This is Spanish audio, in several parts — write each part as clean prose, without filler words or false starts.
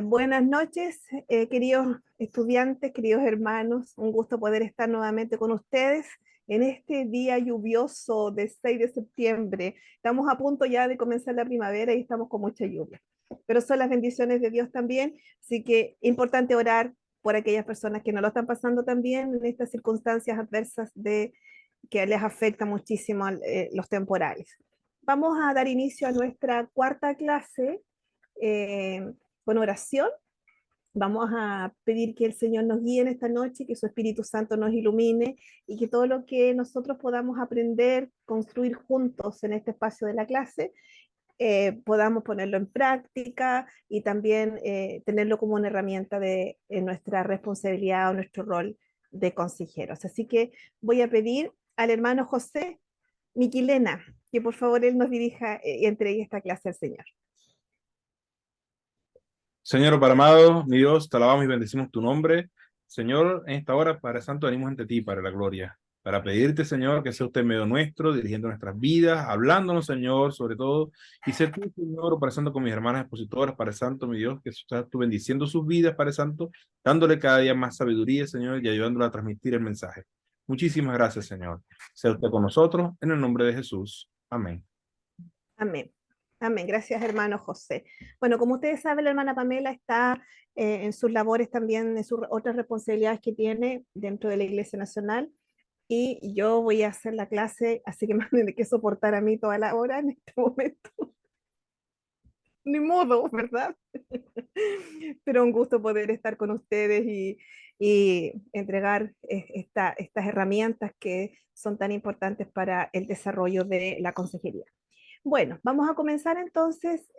Buenas noches, queridos estudiantes, queridos hermanos. Un gusto poder estar nuevamente con ustedes en este día lluvioso de 6 de septiembre. Estamos a punto ya de comenzar la primavera y estamos con mucha lluvia. Pero son las bendiciones de Dios también, así que importante orar por aquellas personas que no lo están pasando tan bien en estas circunstancias adversas que les afecta muchísimo los temporales. Vamos a dar inicio a nuestra cuarta clase. eh, con oración. Vamos a pedir que el Señor nos guíe en esta noche, que su Espíritu Santo nos ilumine y que todo lo que nosotros podamos aprender, construir juntos en este espacio de la clase, podamos ponerlo en práctica y también tenerlo como una herramienta de nuestra responsabilidad o nuestro rol de consejeros. Así que voy a pedir al hermano José Miquilena que por favor él nos dirija y entregue esta clase al Señor. Señor Padre amado, mi Dios, te alabamos y bendecimos tu nombre. Señor, en esta hora, Padre Santo, venimos ante ti, para la gloria, para pedirte, Señor, que sea usted medio nuestro, dirigiendo nuestras vidas, hablándonos, Señor, sobre todo, y ser tú, Señor, Padre Santo, con mis hermanas expositoras, Padre Santo, mi Dios, que estás tú bendiciendo sus vidas, Padre Santo, dándole cada día más sabiduría, Señor, y ayudándola a transmitir el mensaje. Muchísimas gracias, Señor. Sea usted con nosotros, en el nombre de Jesús. Amén. Amén. Amén. Gracias, hermano José. Bueno, como ustedes saben, la hermana Pamela está en sus labores también, en sus otras responsabilidades que tiene dentro de la Iglesia Nacional. Y yo voy a hacer la clase, así que me van a tener que soportar a mí toda la hora en este momento. Ni modo, ¿verdad? Pero un gusto poder estar con ustedes y entregar estas herramientas que son tan importantes para el desarrollo de la consejería. Bueno, vamos a comenzar entonces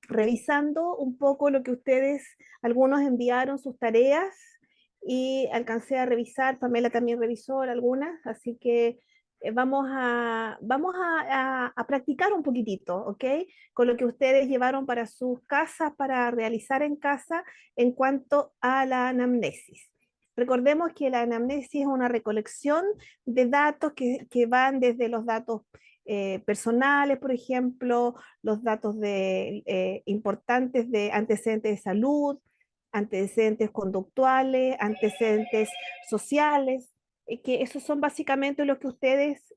revisando un poco lo que ustedes, algunos enviaron sus tareas y alcancé a revisar, Pamela también revisó algunas, así que vamos a practicar un poquitito, ¿ok? Con lo que ustedes llevaron para sus casas, para realizar en casa en cuanto a la anamnesis. Recordemos que la anamnesis es una recolección de datos que van desde los datos personales, por ejemplo, los datos importantes de antecedentes de salud, antecedentes conductuales, antecedentes sociales, que esos son básicamente los que ustedes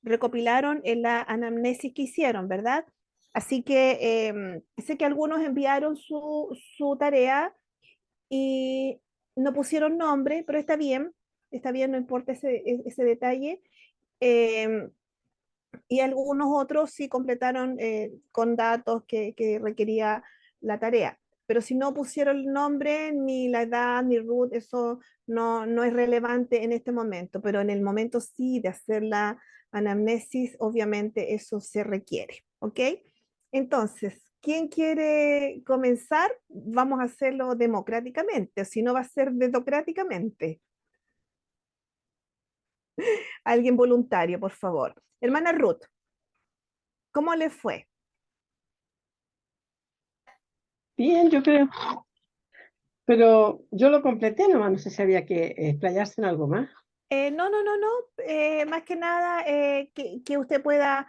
recopilaron en la anamnesis que hicieron, ¿verdad? Así que sé que algunos enviaron su tarea y no pusieron nombre, pero está bien, no importa ese detalle. Eh, y algunos otros sí completaron con datos que requería la tarea. Pero si no pusieron el nombre, ni la edad, ni root, eso no es relevante en este momento, pero en el momento sí de hacer la anamnesis, obviamente eso se requiere, ¿ok? Entonces, ¿quién quiere comenzar? Vamos a hacerlo democráticamente, si no va a ser dedocráticamente. Alguien voluntario, por favor. Hermana Ruth, ¿cómo le fue? Bien, yo creo, pero yo lo completé nomás, no sé si había que explayarse en algo más. No. Más que nada que usted pueda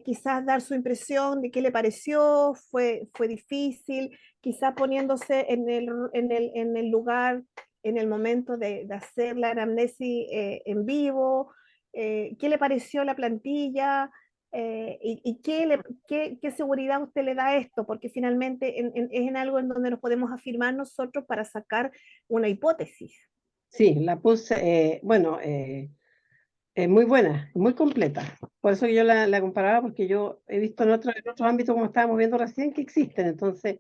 quizás dar su impresión de qué le pareció, fue difícil, quizás poniéndose en el lugar, en el momento de hacer la anamnesis en vivo, qué le pareció la plantilla y qué seguridad usted le da a esto, porque finalmente es en algo en donde nos podemos afirmar nosotros para sacar una hipótesis. Sí, la puse, bueno, muy buena, muy completa. Por eso que yo la comparaba, porque yo he visto en otros ámbitos, como estábamos viendo recién, que existen. Entonces,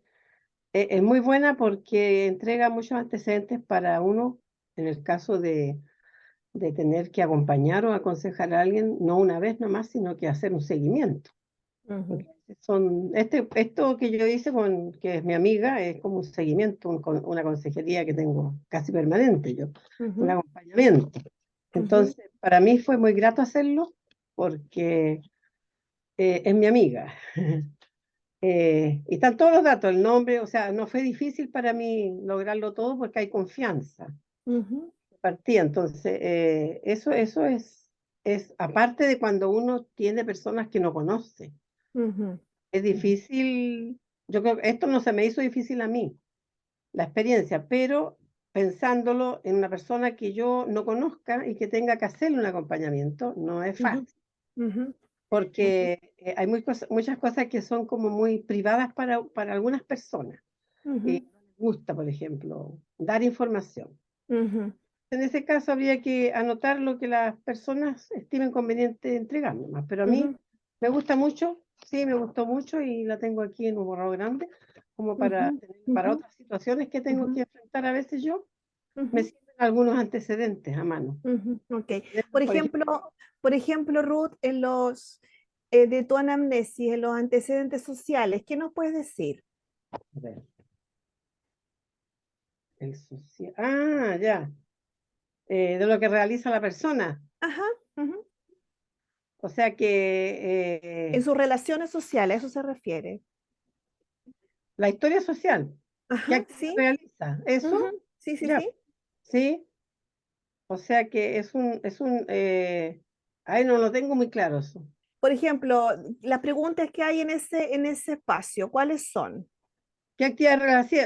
es muy buena porque entrega muchos antecedentes para uno, en el caso de tener que acompañar o aconsejar a alguien, no una vez nomás, sino que hacer un seguimiento. Ujú. Porque esto que yo hice con, que es mi amiga, es como un seguimiento, una consejería que tengo casi permanente yo, un Ujú, acompañamiento. ujú, Entonces, para mí fue muy grato hacerlo porque es mi amiga. Y están todos los datos, el nombre, o sea, no fue difícil para mí lograrlo todo porque hay confianza. ujú, Partía, entonces, eso es aparte de cuando uno tiene personas que no conoce. ujú, Es ujú, difícil Yo creo que esto no se me hizo difícil a mí, la experiencia, pero pensándolo en una persona que yo no conozca y que tenga que hacerle un acompañamiento, no es Ujú, fácil, ujú, ujú, porque hay muchas cosas que son como muy privadas para algunas personas. ujú, No les gusta, por ejemplo, dar información. ujú, En ese caso habría que anotar lo que las personas estimen conveniente entregar nomás, pero a mí ujú, me gusta mucho, sí, me gustó mucho y la tengo aquí en un borrador grande, como para, ujú, para ujú, otras situaciones que tengo ujú, que enfrentar a veces yo, me ujú, sirven algunos antecedentes a mano. ujú. Ok. Antecedentes, por ejemplo, Por ejemplo, Ruth, en los de tu anamnesis, en los antecedentes sociales, ¿qué nos puedes decir? a ver, el social, ya, de lo que realiza la persona. Ajá, ujú. O sea que En sus relaciones sociales, a eso se refiere. la historia social, ¿qué Ajá, actividad sí. realiza? Eso, Ujú, sí, sí, ya, sí. sí. O sea que ahí no lo tengo muy claro eso. Por ejemplo, las preguntas que hay en ese espacio, ¿cuáles son? ¿Qué actividad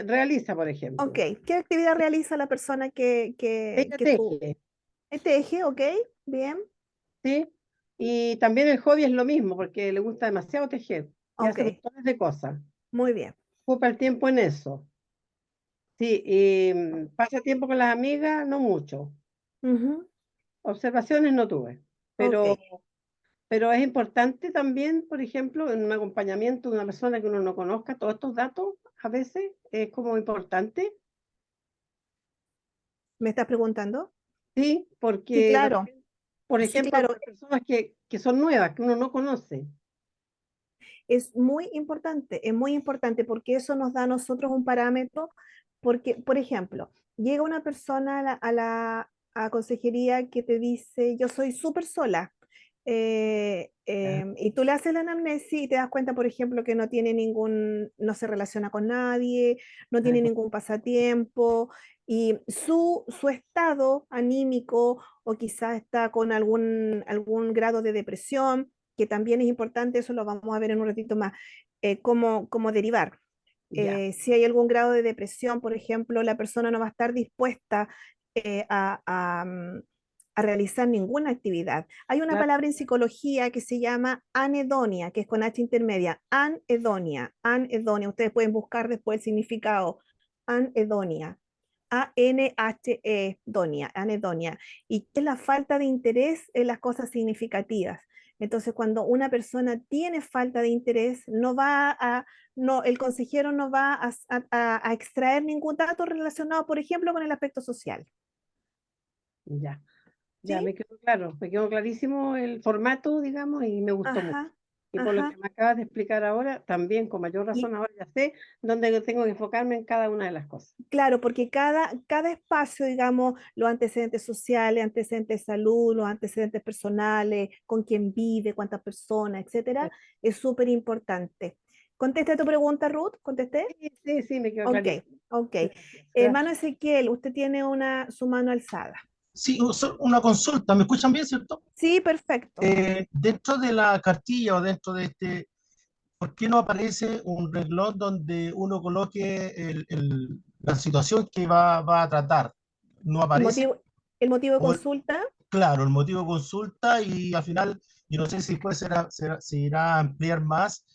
realiza, por Ok, ejemplo? ¿qué actividad realiza la persona Ella que tú teje, teje? Ok, bien, ¿sí? Y también el hobby es lo mismo, porque le gusta demasiado tejer y hace ok, montones de cosas. muy bien. Ocupa el tiempo en eso. Sí, y pasa tiempo con las amigas, no mucho. Ujú, Observaciones no tuve, ok, pero, pero es importante también, por ejemplo, en un acompañamiento de una persona que uno no conozca, todos estos datos a veces es como importante. ¿me estás preguntando? Sí, Sí, porque, claro, por sí, ejemplo, claro, para personas que son nuevas, que uno no conoce. es muy importante porque eso nos da a nosotros un parámetro, porque, por ejemplo, llega una persona a consejería que te dice, yo soy súper sola, Ya, y tú le haces la anamnesis y te das cuenta, por ejemplo, que no se relaciona con nadie, no tiene ningún pasatiempo, y su estado anímico o quizás está con algún grado de depresión, que también es importante, eso lo vamos a ver en un ratito más, cómo derivar. ya, Si hay algún grado de depresión, por ejemplo, la persona no va a estar dispuesta eh, a, a, mm, a realizar ninguna actividad. Hay una claro, palabra en psicología que se llama anedonia, que es con H intermedia, anedonia, anedonia. Ustedes pueden buscar después el significado, anedonia. A-N-H-E, donia, anedonia, y que es la falta de interés en las cosas significativas. Entonces, cuando una persona tiene falta de interés, no, el consejero no va a extraer ningún dato relacionado, por ejemplo, con el aspecto social. ya, ya, ¿Sí? me quedó clarísimo el formato, digamos, y me gustó mucho. Ajá, Y por lo que ajá. me acabas de explicar ahora, también con mayor Y razón ahora ya sé dónde tengo que enfocarme en cada una de las cosas. claro, porque cada espacio, digamos, los antecedentes sociales, antecedentes de salud, los antecedentes personales, con quién vive, cuántas personas, etcétera, es súper importante. ¿Contesta tu pregunta, Ruth? ¿Contesté? Sí, sí, sí, me quedó Ok, clarísimo. ok. Gracias, Hermano gracias. Ezequiel, usted tiene su mano alzada. Sí, una consulta, ¿me escuchan bien, cierto? Sí, perfecto. Dentro de la cartilla o dentro de este, ¿por qué no aparece un renglón donde uno coloque la situación que va a tratar? ¿No El aparece? motivo, el motivo de O consulta, claro, el motivo de consulta y al final, yo no sé si después se irá a ampliar más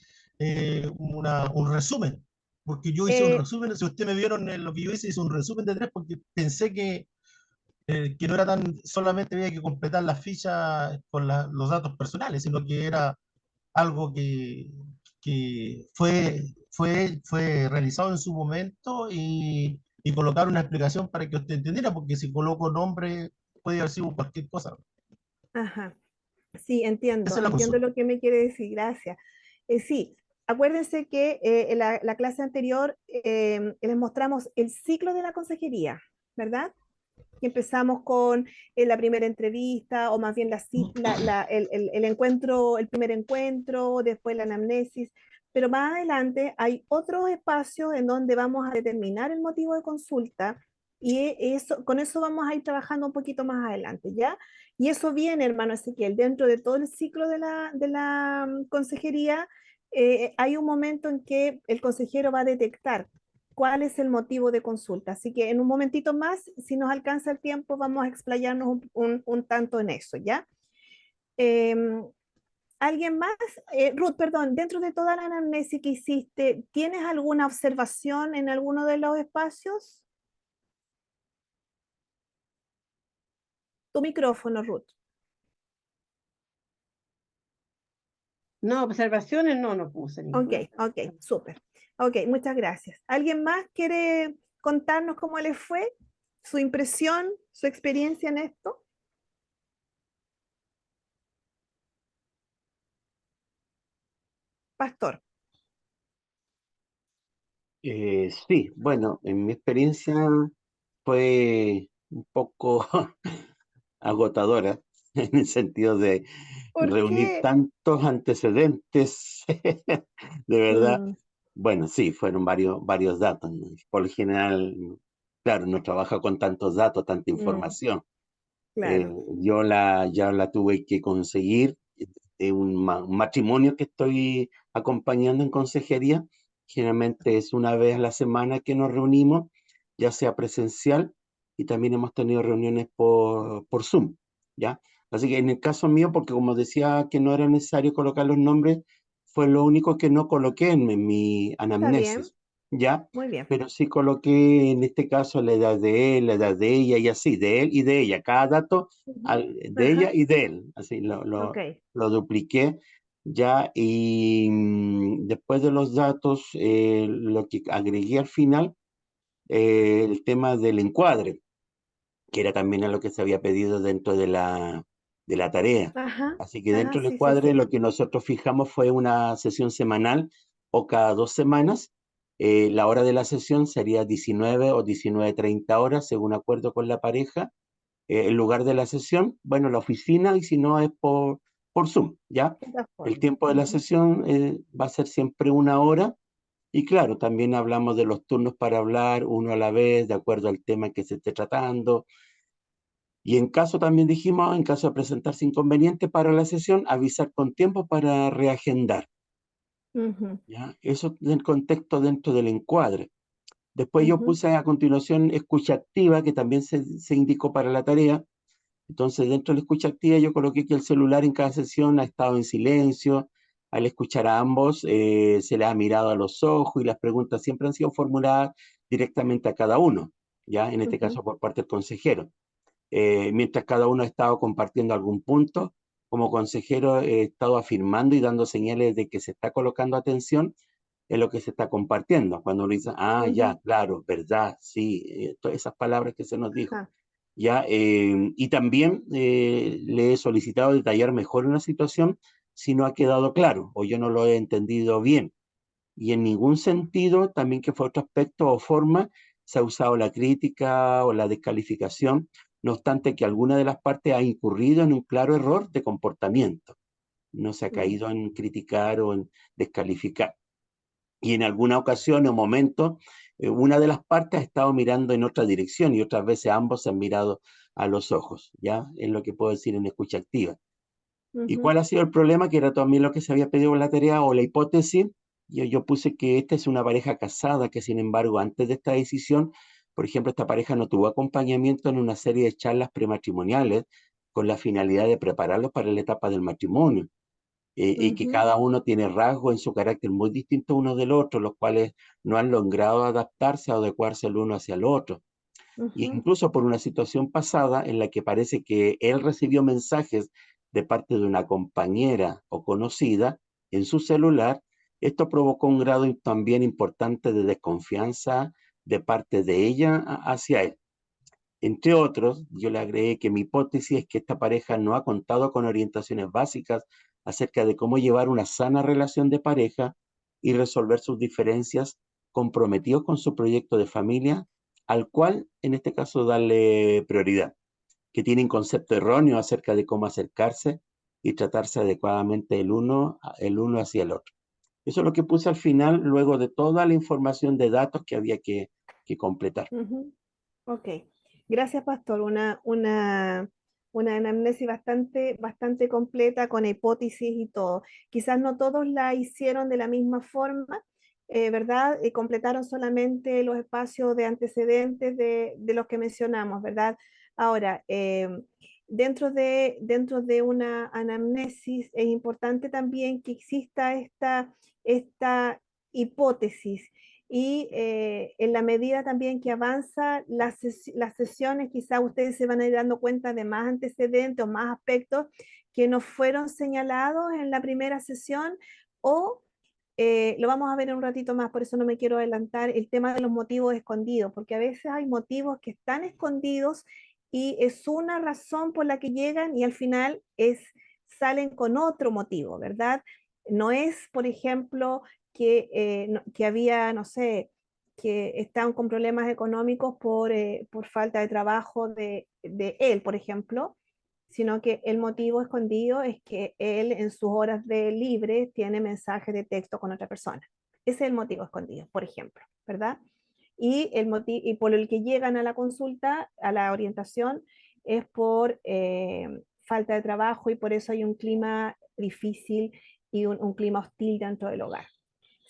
un resumen, porque yo hice un eh, resumen, si ustedes me vieron en lo que yo hice un resumen de tres porque pensé que no era tan, solamente había que completar las fichas con los datos personales, sino que era algo que fue realizado en su momento y colocar una explicación para que usted entendiera, porque si coloco nombre puede haber sido cualquier cosa. ajá. Sí, Esa es la entiendo consulta. lo que me quiere decir, gracias. Sí, acuérdense que en la clase anterior les mostramos el ciclo de la consejería, ¿verdad? Y empezamos con la primera entrevista, o más bien el encuentro, el primer encuentro, después la anamnesis, pero más adelante hay otros espacios en donde vamos a determinar el motivo de consulta y con eso vamos a ir trabajando un poquito más adelante, ¿ya? Y eso viene, hermano Ezequiel, dentro de todo el ciclo de la consejería, hay un momento en que el consejero va a detectar cuál es el motivo de consulta. Así que en un momentito más, si nos alcanza el tiempo, vamos a explayarnos un tanto en eso, ¿ya? Em, ¿Alguien más? Ruth, perdón, dentro de toda la anamnesis que hiciste, ¿tienes alguna observación en alguno de los espacios? Tu micrófono, Ruth. No, observaciones no puse Ok, ninguna. ok, súper. Ok, muchas gracias. ¿Alguien más quiere contarnos cómo les fue? ¿Su impresión, su experiencia en esto? Pastor. Sí, bueno, en mi experiencia fue un poco agotadora en el sentido de ¿Por reunir qué? tantos antecedentes, de verdad. Mm, Bueno, sí, fueron varios datos, ¿no? Por lo general, claro, no trabaja con tantos datos, tanta mm, información. Eh, claro. ya la tuve que conseguir de un matrimonio que estoy acompañando en consejería. Generalmente es una vez a la semana que nos reunimos, ya sea presencial, y también hemos tenido reuniones por Zoom, ¿ya? Así que en el caso mío, porque como decía que no era necesario colocar los nombres, fue lo único que no coloqué en mi Está bien, anamnesis, ¿ya? muy bien. Pero sí coloqué en este caso la edad de él, la edad de ella y así, de él y de ella, cada dato Ujú, de ella ajá, y de él, así ok. lo dupliqué ya y después de los datos, lo que agregué al final, el tema del encuadre, que era también a lo que se había pedido dentro de la tarea. Ajá, Así que ajá, dentro del sí, sí, encuadre sí. lo que nosotros fijamos fue una sesión semanal o cada 2 semanas. La hora de la sesión sería 19 o 19:30 horas, según acuerdo con la pareja. El lugar de la sesión, bueno, la oficina, y si no es por Zoom, ¿ya? El Plataforma. tiempo de la Ujú, sesión va a ser siempre 1 hora, y claro, también hablamos de los turnos para hablar uno a la vez, de acuerdo al tema que se esté tratando. Y en caso también dijimos, en caso de presentarse inconveniente para la sesión, avisar con tiempo para reagendar, ujú, ¿ya? Eso del contexto dentro del encuadre. Después yo ujú, puse a continuación escucha activa, que también se indicó para la tarea. Entonces, dentro de la escucha activa, yo coloqué que el celular en cada sesión ha estado en silencio. Al escuchar a ambos, se les ha mirado a los ojos y las preguntas siempre han sido formuladas directamente a cada uno, ya en este ujú, caso por parte del consejero. Mientras cada uno ha estado compartiendo algún punto, como consejero he estado afirmando y dando señales de que se está colocando atención en lo que se está compartiendo. Cuando uno dice, ah, ya, ujú, claro, verdad, sí, todas esas palabras que se nos dijo. ajá, ¿Ya? Y también le he solicitado detallar mejor una situación si no ha quedado claro o yo no lo he entendido bien. Y en ningún sentido, también que fue otro aspecto o forma, se ha usado la crítica o la descalificación, no obstante que alguna de las partes ha incurrido en un claro error de comportamiento. No se ha mm, caído en criticar o en descalificar. Y en alguna ocasión o momento, una de las partes ha estado mirando en otra dirección y otras veces ambos se han mirado a los ojos, ¿ya? Es lo que puedo decir en escucha activa. ¿Y ujú, cuál ha sido el problema? Que era también lo que se había pedido en la tarea o la hipótesis. Yo puse que esta es una pareja casada, que sin embargo, antes de esta decisión, por ejemplo, esta pareja no tuvo acompañamiento en una serie de charlas prematrimoniales con la finalidad de prepararlos para la etapa del matrimonio, y que ujú, cada uno tiene rasgos en su carácter muy distintos uno del otro, los cuales no han logrado adaptarse o adecuarse el uno hacia el otro. Y ujú, incluso por una situación pasada en la que parece que él recibió mensajes de parte de una compañera o conocida en su celular, esto provocó un grado también importante de desconfianza de parte de ella hacia él. Entre otros, yo le agregué que mi hipótesis es que esta pareja no ha contado con orientaciones básicas acerca de cómo llevar una sana relación de pareja y resolver sus diferencias, comprometidos con su proyecto de familia, al cual en este caso darle prioridad, que tienen concepto erróneo acerca de cómo acercarse y tratarse adecuadamente el uno hacia el otro. Eso es lo que puse al final, luego de toda la información de datos que había que completar. ujú. Ok, gracias, Pastor. una anamnesis bastante completa con hipótesis y todo. Quizás no todos la hicieron de la misma forma, ¿verdad? Y completaron solamente los espacios de antecedentes de los que mencionamos, ¿verdad? Ahora, dentro de una anamnesis es importante también que exista esta hipótesis y en la medida también que avanza las sesiones, quizá ustedes se van a ir dando cuenta de más antecedentes o más aspectos que no fueron señalados en la primera sesión o lo vamos a ver en un ratito más, por eso no me quiero adelantar, el tema de los motivos escondidos, porque a veces hay motivos que están escondidos y es una razón por la que llegan y al final salen con otro motivo, ¿verdad? No es, por ejemplo, que había, no sé, que estaban con problemas económicos por falta de trabajo de él, por ejemplo, sino que el motivo escondido es que él en sus horas de libre tiene mensajes de texto con otra persona. Ese es el motivo escondido, por ejemplo, ¿verdad? Y por el que llegan a la consulta, a la orientación, es por falta de trabajo y por eso hay un clima difícil y un clima hostil dentro del hogar.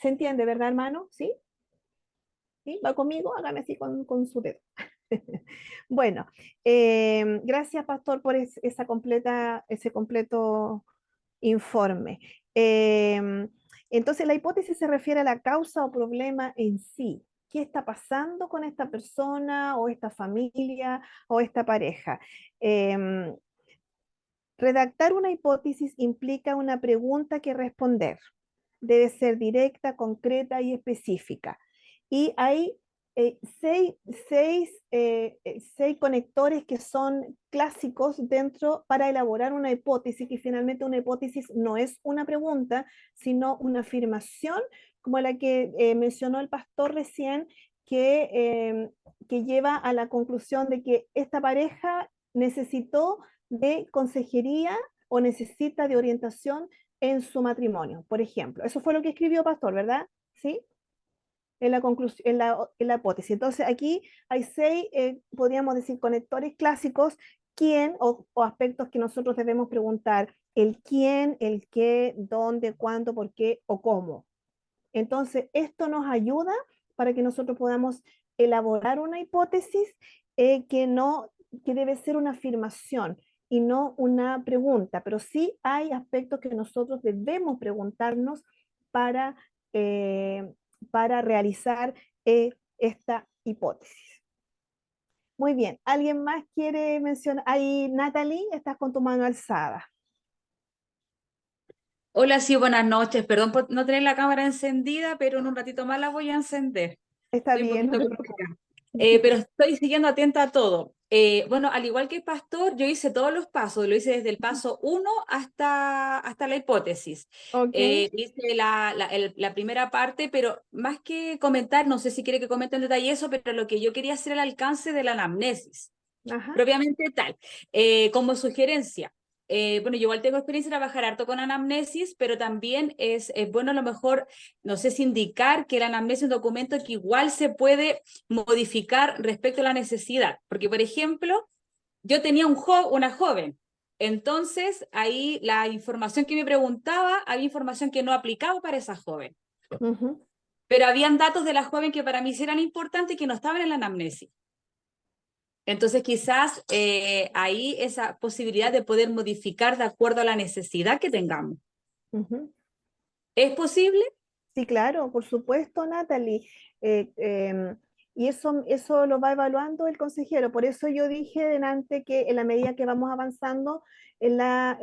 ¿Se entiende, verdad, hermano? ¿Sí? ¿Sí? ¿Va conmigo? Hágame así con su dedo. Bueno, gracias, Pastor, por ese completo informe. Entonces, la hipótesis se refiere a la causa o problema en sí. ¿Qué está pasando con esta persona o esta familia o esta pareja? Redactar una hipótesis implica una pregunta que responder. Debe ser directa, concreta y específica. Y hay seis conectores que son clásicos para elaborar una hipótesis, que finalmente una hipótesis no es una pregunta, sino una afirmación, como la que mencionó el pastor recién, que lleva a la conclusión de que esta pareja necesitó de consejería o necesita de orientación en su matrimonio, por ejemplo. Eso fue lo que escribió Pastor, ¿verdad? ¿Sí? En la conclusión, en la hipótesis. Entonces, aquí hay seis, podríamos decir, conectores clásicos, quién o aspectos que nosotros debemos preguntar, el quién, el qué, dónde, cuándo, por qué o cómo. Entonces, esto nos ayuda para que nosotros podamos elaborar una hipótesis que debe ser una afirmación y no una pregunta, pero sí hay aspectos que nosotros debemos preguntarnos para, eh, para realizar esta hipótesis. Muy bien, ¿alguien más quiere mencionar? Ahí, Natalie, estás con tu mano alzada. Hola, sí, buenas noches. Perdón por no tener la cámara encendida, pero en un ratito más la voy a encender. Está Estoy un bien, no poquito te complicada. Pero estoy siguiendo atenta a todo. Bueno, al igual que el pastor, yo hice todos los pasos, lo hice desde el paso 1 hasta la hipótesis. Ok, Hice la primera parte, pero más que comentar, no sé si quiere que comente en detalle eso, pero lo que yo quería hacer el alcance de la anamnesis, ajá, propiamente tal, como sugerencia. Bueno, yo igual tengo experiencia de trabajar harto con anamnesis, pero también es bueno a lo mejor, no sé si indicar que la anamnesis es un documento que igual se puede modificar respecto a la necesidad. Porque, por ejemplo, yo tenía una joven, entonces ahí la información que me preguntaba, había información que no aplicaba para esa joven. ujú. Pero habían datos de la joven que para mí sí eran importantes y que no estaban en la anamnesis. Entonces, quizás ahí esa posibilidad de poder modificar de acuerdo a la necesidad que tengamos. Ujú. ¿Es posible? Sí, claro, por supuesto, Natalie. Y eso lo va evaluando el consejero. Por eso yo dije delante que en la medida que vamos avanzando en las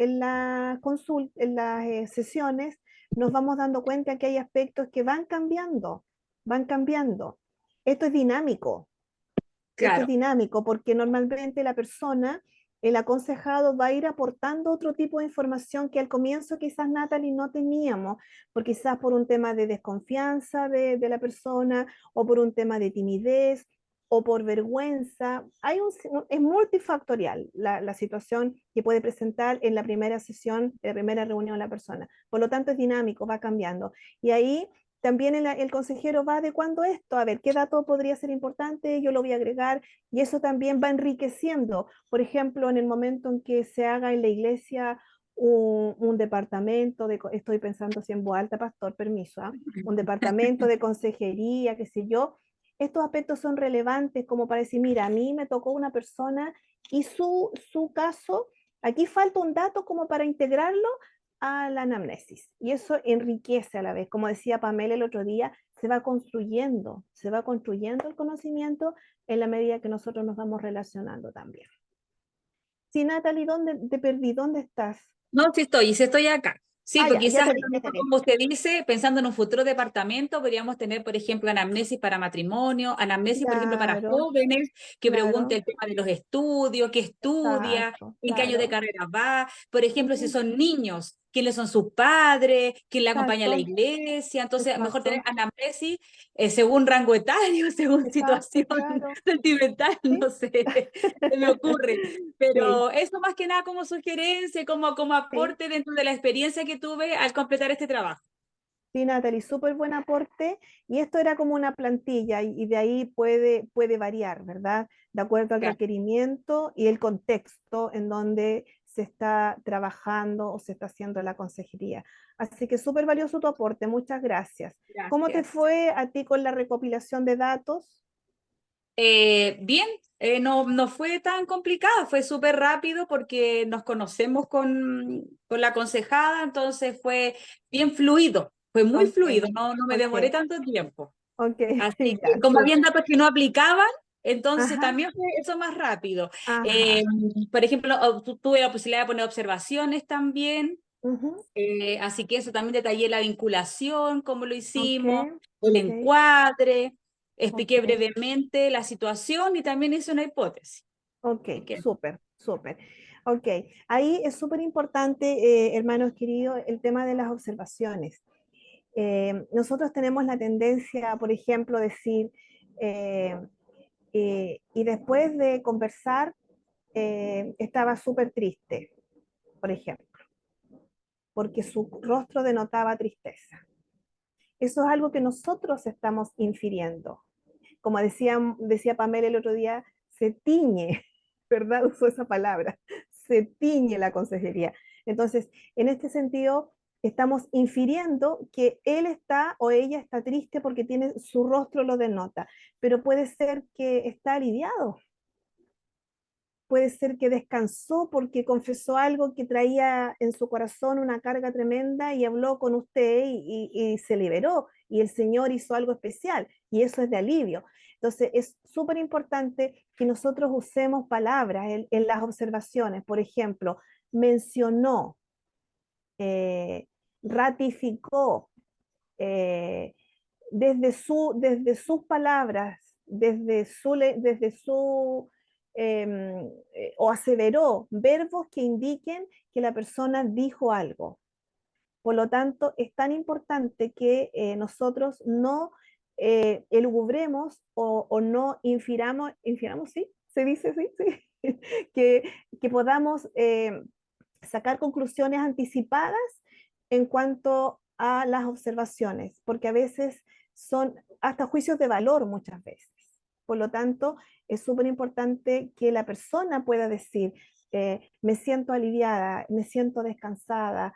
sesiones, nos vamos dando cuenta que hay aspectos que van cambiando, van cambiando. Esto es dinámico. Esto es Claro, dinámico porque normalmente la persona, el aconsejado, va a ir aportando otro tipo de información que al comienzo quizás Natalie no teníamos, porque quizás por un tema de desconfianza de la persona o por un tema de timidez o por vergüenza. Es multifactorial la situación que puede presentar en la primera sesión, en la primera reunión la persona. Por lo tanto, es dinámico, va cambiando. Y ahí también el consejero va adecuando esto, a ver qué dato podría ser importante, yo lo voy a agregar, y eso también va enriqueciendo. Por ejemplo, en el momento en que se haga en la iglesia un departamento estoy pensando así en voz alta, pastor, permiso, ¿ah? Un departamento de consejería, qué sé yo, estos aspectos son relevantes como para decir, mira, a mí me tocó una persona y su caso, aquí falta un dato como para integrarlo a la anamnesis. Y eso enriquece a la vez. Como decía Pamela el otro día, se va construyendo el conocimiento en la medida que nosotros nos vamos relacionando también. Sí, Natalie, ¿dónde te perdí? ¿Dónde estás? No, sí estoy acá. Sí, porque Ya quizás, te vi, ya te vi. como usted dice, pensando en un futuro departamento, podríamos tener, por ejemplo, anamnesis para matrimonio, anamnesis, por ejemplo, para Claro, jóvenes, que pregunte claro, el tema de los estudios, qué estudia, exacto, en qué año de claro. carrera va, por ejemplo, si Ujú, son niños, quiénes son sus padres, quién le acompaña a la exacto, iglesia, entonces, a lo mejor tener exacto, anamnesis según rango etario, según exacto, situación claro. sentimental, Sí. no sé, se me ocurre. Sí, Pero eso más que nada como sugerencia, como sí. aporte dentro de la experiencia que tuve al completar este trabajo. Sí, Natalie, súper buen aporte. Y esto era como una plantilla y de ahí puede variar, ¿verdad? De acuerdo al Claro, requerimiento y el contexto en donde se está trabajando o se está haciendo la consejería. Así que súper valioso tu aporte, muchas gracias. ¿Cómo te gracias. fue a ti con la recopilación de datos? Bien, no fue tan complicado, fue súper rápido porque nos conocemos con la aconsejada, entonces fue bien fluido, fue muy Ok, fluido, no me demoré ok, tanto tiempo. ok, Así que ya, como habían súper. datos que no aplicaban, entonces Ajá, también fue eso más rápido. ajá. Por ejemplo, tuve la posibilidad de poner observaciones también. Ujú, Así que eso también detallé la vinculación, cómo lo ok, hicimos, el ok, encuadre, expliqué ok. brevemente la situación y también hice una hipótesis. Ok, Así que, súper, súper. Ok, ahí es súper importante, hermanos queridos, el tema de las observaciones. Nosotros tenemos la tendencia, por ejemplo, decir, eh, y después de conversar, estaba súper triste, por ejemplo, porque su rostro denotaba tristeza. Eso es algo que nosotros estamos infiriendo. Como decía Pamela el otro día, se tiñe, ¿verdad? Usó esa palabra, se tiñe la consejería. Entonces, en este sentido, estamos infiriendo que él está o ella está triste porque tiene su rostro lo denota, pero puede ser que está aliviado, puede ser que descansó porque confesó algo que traía en su corazón una carga tremenda y habló con usted y se liberó y el Señor hizo algo especial y eso es de alivio. Entonces es súper importante que nosotros usemos palabras en las observaciones. Por ejemplo, mencionó, eh, ratificó, eh, desde sus palabras, o aseveró verbos que indiquen que la persona dijo algo. Por lo tanto, es tan importante que nosotros no elucubremos o no infiramos, ¿sí? ¿Se dice sí? Sí. que, que podamos sacar conclusiones anticipadas en cuanto a las observaciones, porque a veces son hasta juicios de valor muchas veces. Por lo tanto, es súper importante que la persona pueda decir, me siento aliviada, me siento descansada,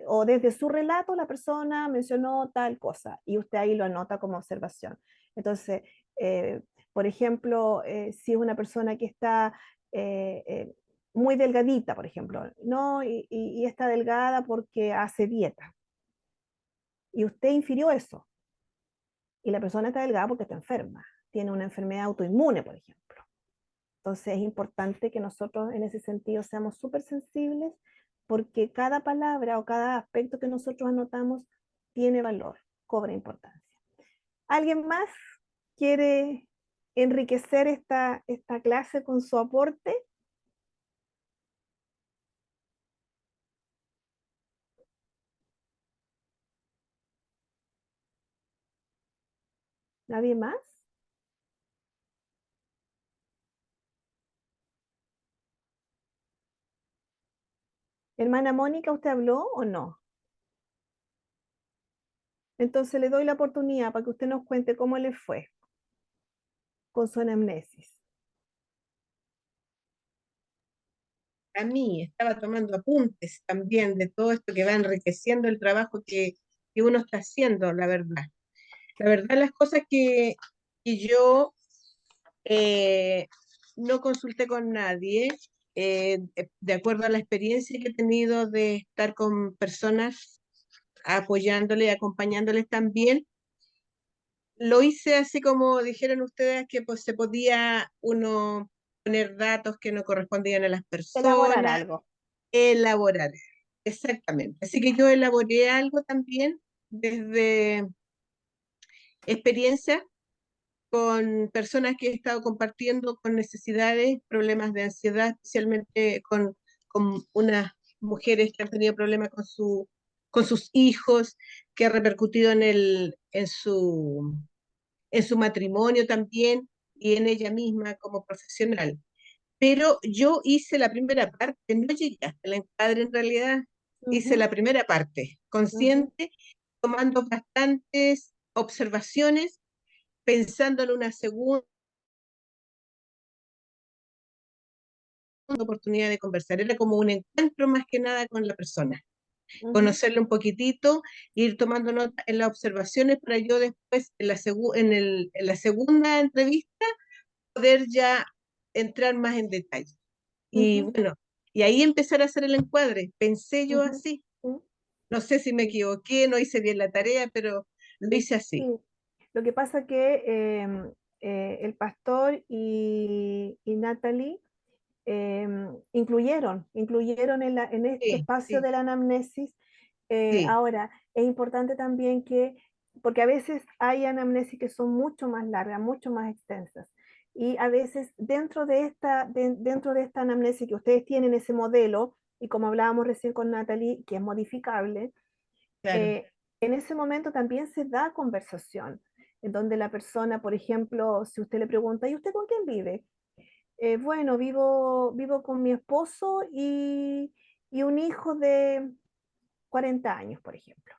o desde su relato la persona mencionó tal cosa y usted ahí lo anota como observación. Entonces, eh, por ejemplo, si es una persona que está muy delgadita, por ejemplo, ¿no? Y está delgada porque hace dieta. Y usted infirió eso. Y la persona está delgada porque está enferma. Tiene una enfermedad autoinmune, por ejemplo. Entonces es importante que nosotros en ese sentido seamos súper sensibles porque cada palabra o cada aspecto que nosotros anotamos tiene valor, cobra importancia. ¿Alguien más quiere enriquecer esta clase con su aporte? ¿Nadie más? Hermana Mónica, ¿usted habló o no? Entonces le doy la oportunidad para que usted nos cuente cómo le fue con su anamnesis. A mí estaba tomando apuntes también de todo esto que va enriqueciendo el trabajo que uno está haciendo, la verdad. La verdad, las cosas que yo no consulté con nadie, de acuerdo a la experiencia que he tenido de estar con personas apoyándoles, acompañándoles también, lo hice así como dijeron ustedes, que pues se podía uno poner datos que no correspondían a las Elaborar personas, algo. elaborar. Exactamente. Así que yo elaboré algo también desde experiencia con personas que he estado compartiendo con necesidades, problemas de ansiedad, especialmente con unas mujeres que han tenido problemas con sus hijos, que ha repercutido en su matrimonio también y en ella misma como profesional. Pero yo hice la primera parte, no llegué hasta el encuadre en realidad, hice Ujú, la primera parte, ujú, consciente, tomando bastantes observaciones, pensando en una segunda oportunidad de conversar. Era como un encuentro más que nada con la persona, ujú. conocerle un poquitito, ir tomando nota en las observaciones para yo después, en la segunda entrevista, poder ya entrar más en detalle. Y Ujú, bueno, y ahí empezar a hacer el encuadre. Pensé yo ujú, así. ujú. No sé si me Sí, equivoqué, no hice bien la tarea, pero lo hice así. sí. Lo que pasa que el pastor y Natalie incluyeron en este Sí, espacio sí, de la anamnesis. sí, Ahora, es importante también porque a veces hay anamnesis que son mucho más largas, mucho más extensas. Y a veces dentro de esta anamnesis que ustedes tienen ese modelo, y como hablábamos recién con Natalie, que es modificable, claro. eh, en ese momento también se da conversación, en donde la persona, por ejemplo, si usted le pregunta, ¿y usted con quién vive? Bueno, vivo con mi esposo y un hijo de 40 años, por ejemplo.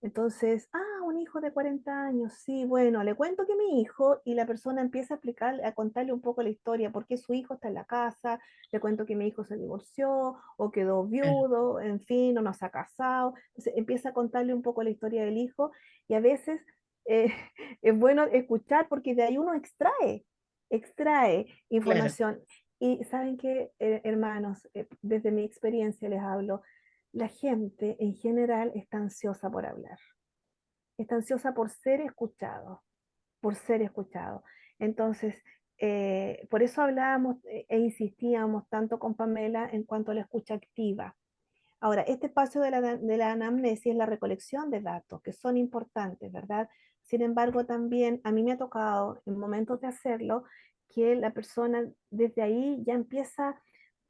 Entonces, un hijo de 40 años, sí, bueno, le cuento que mi hijo, y la persona empieza a explicar, a contarle un poco la historia, por qué su hijo está en la casa, le cuento que mi hijo se divorció o quedó Claro. viudo, en fin, o no se ha casado. Entonces, empieza a contarle un poco la historia del hijo, y a veces eh, es bueno escuchar porque de ahí uno extrae Claro. información. Y saben que, hermanos, desde mi experiencia les hablo, la gente en general está ansiosa por hablar, está ansiosa por ser escuchado, por ser escuchado. Entonces, por eso hablábamos e insistíamos tanto con Pamela en cuanto a la escucha activa. Ahora, este espacio de la anamnesis es la recolección de datos, que son importantes, ¿verdad? Sin embargo, también a mí me ha tocado en momentos de hacerlo que la persona desde ahí ya empieza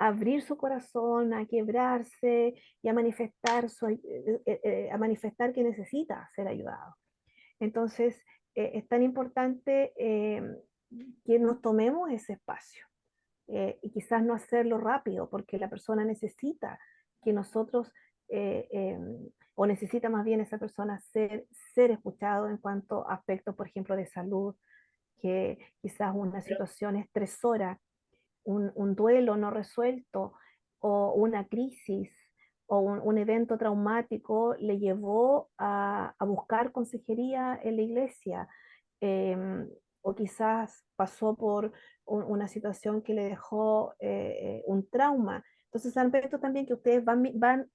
a abrir su corazón, a quebrarse y a manifestar, a manifestar que necesita ser ayudado. Entonces, es tan importante que nos tomemos ese espacio y quizás no hacerlo rápido, porque la persona necesita que nosotros, eh, eh, o necesita más bien esa persona ser escuchado en cuanto a aspectos, por ejemplo, de salud, que quizás una situación estresora, un duelo no resuelto o una crisis o un evento traumático le llevó a buscar consejería en la iglesia, o quizás pasó por una situación que le dejó un trauma. Entonces, aspecto también que ustedes van,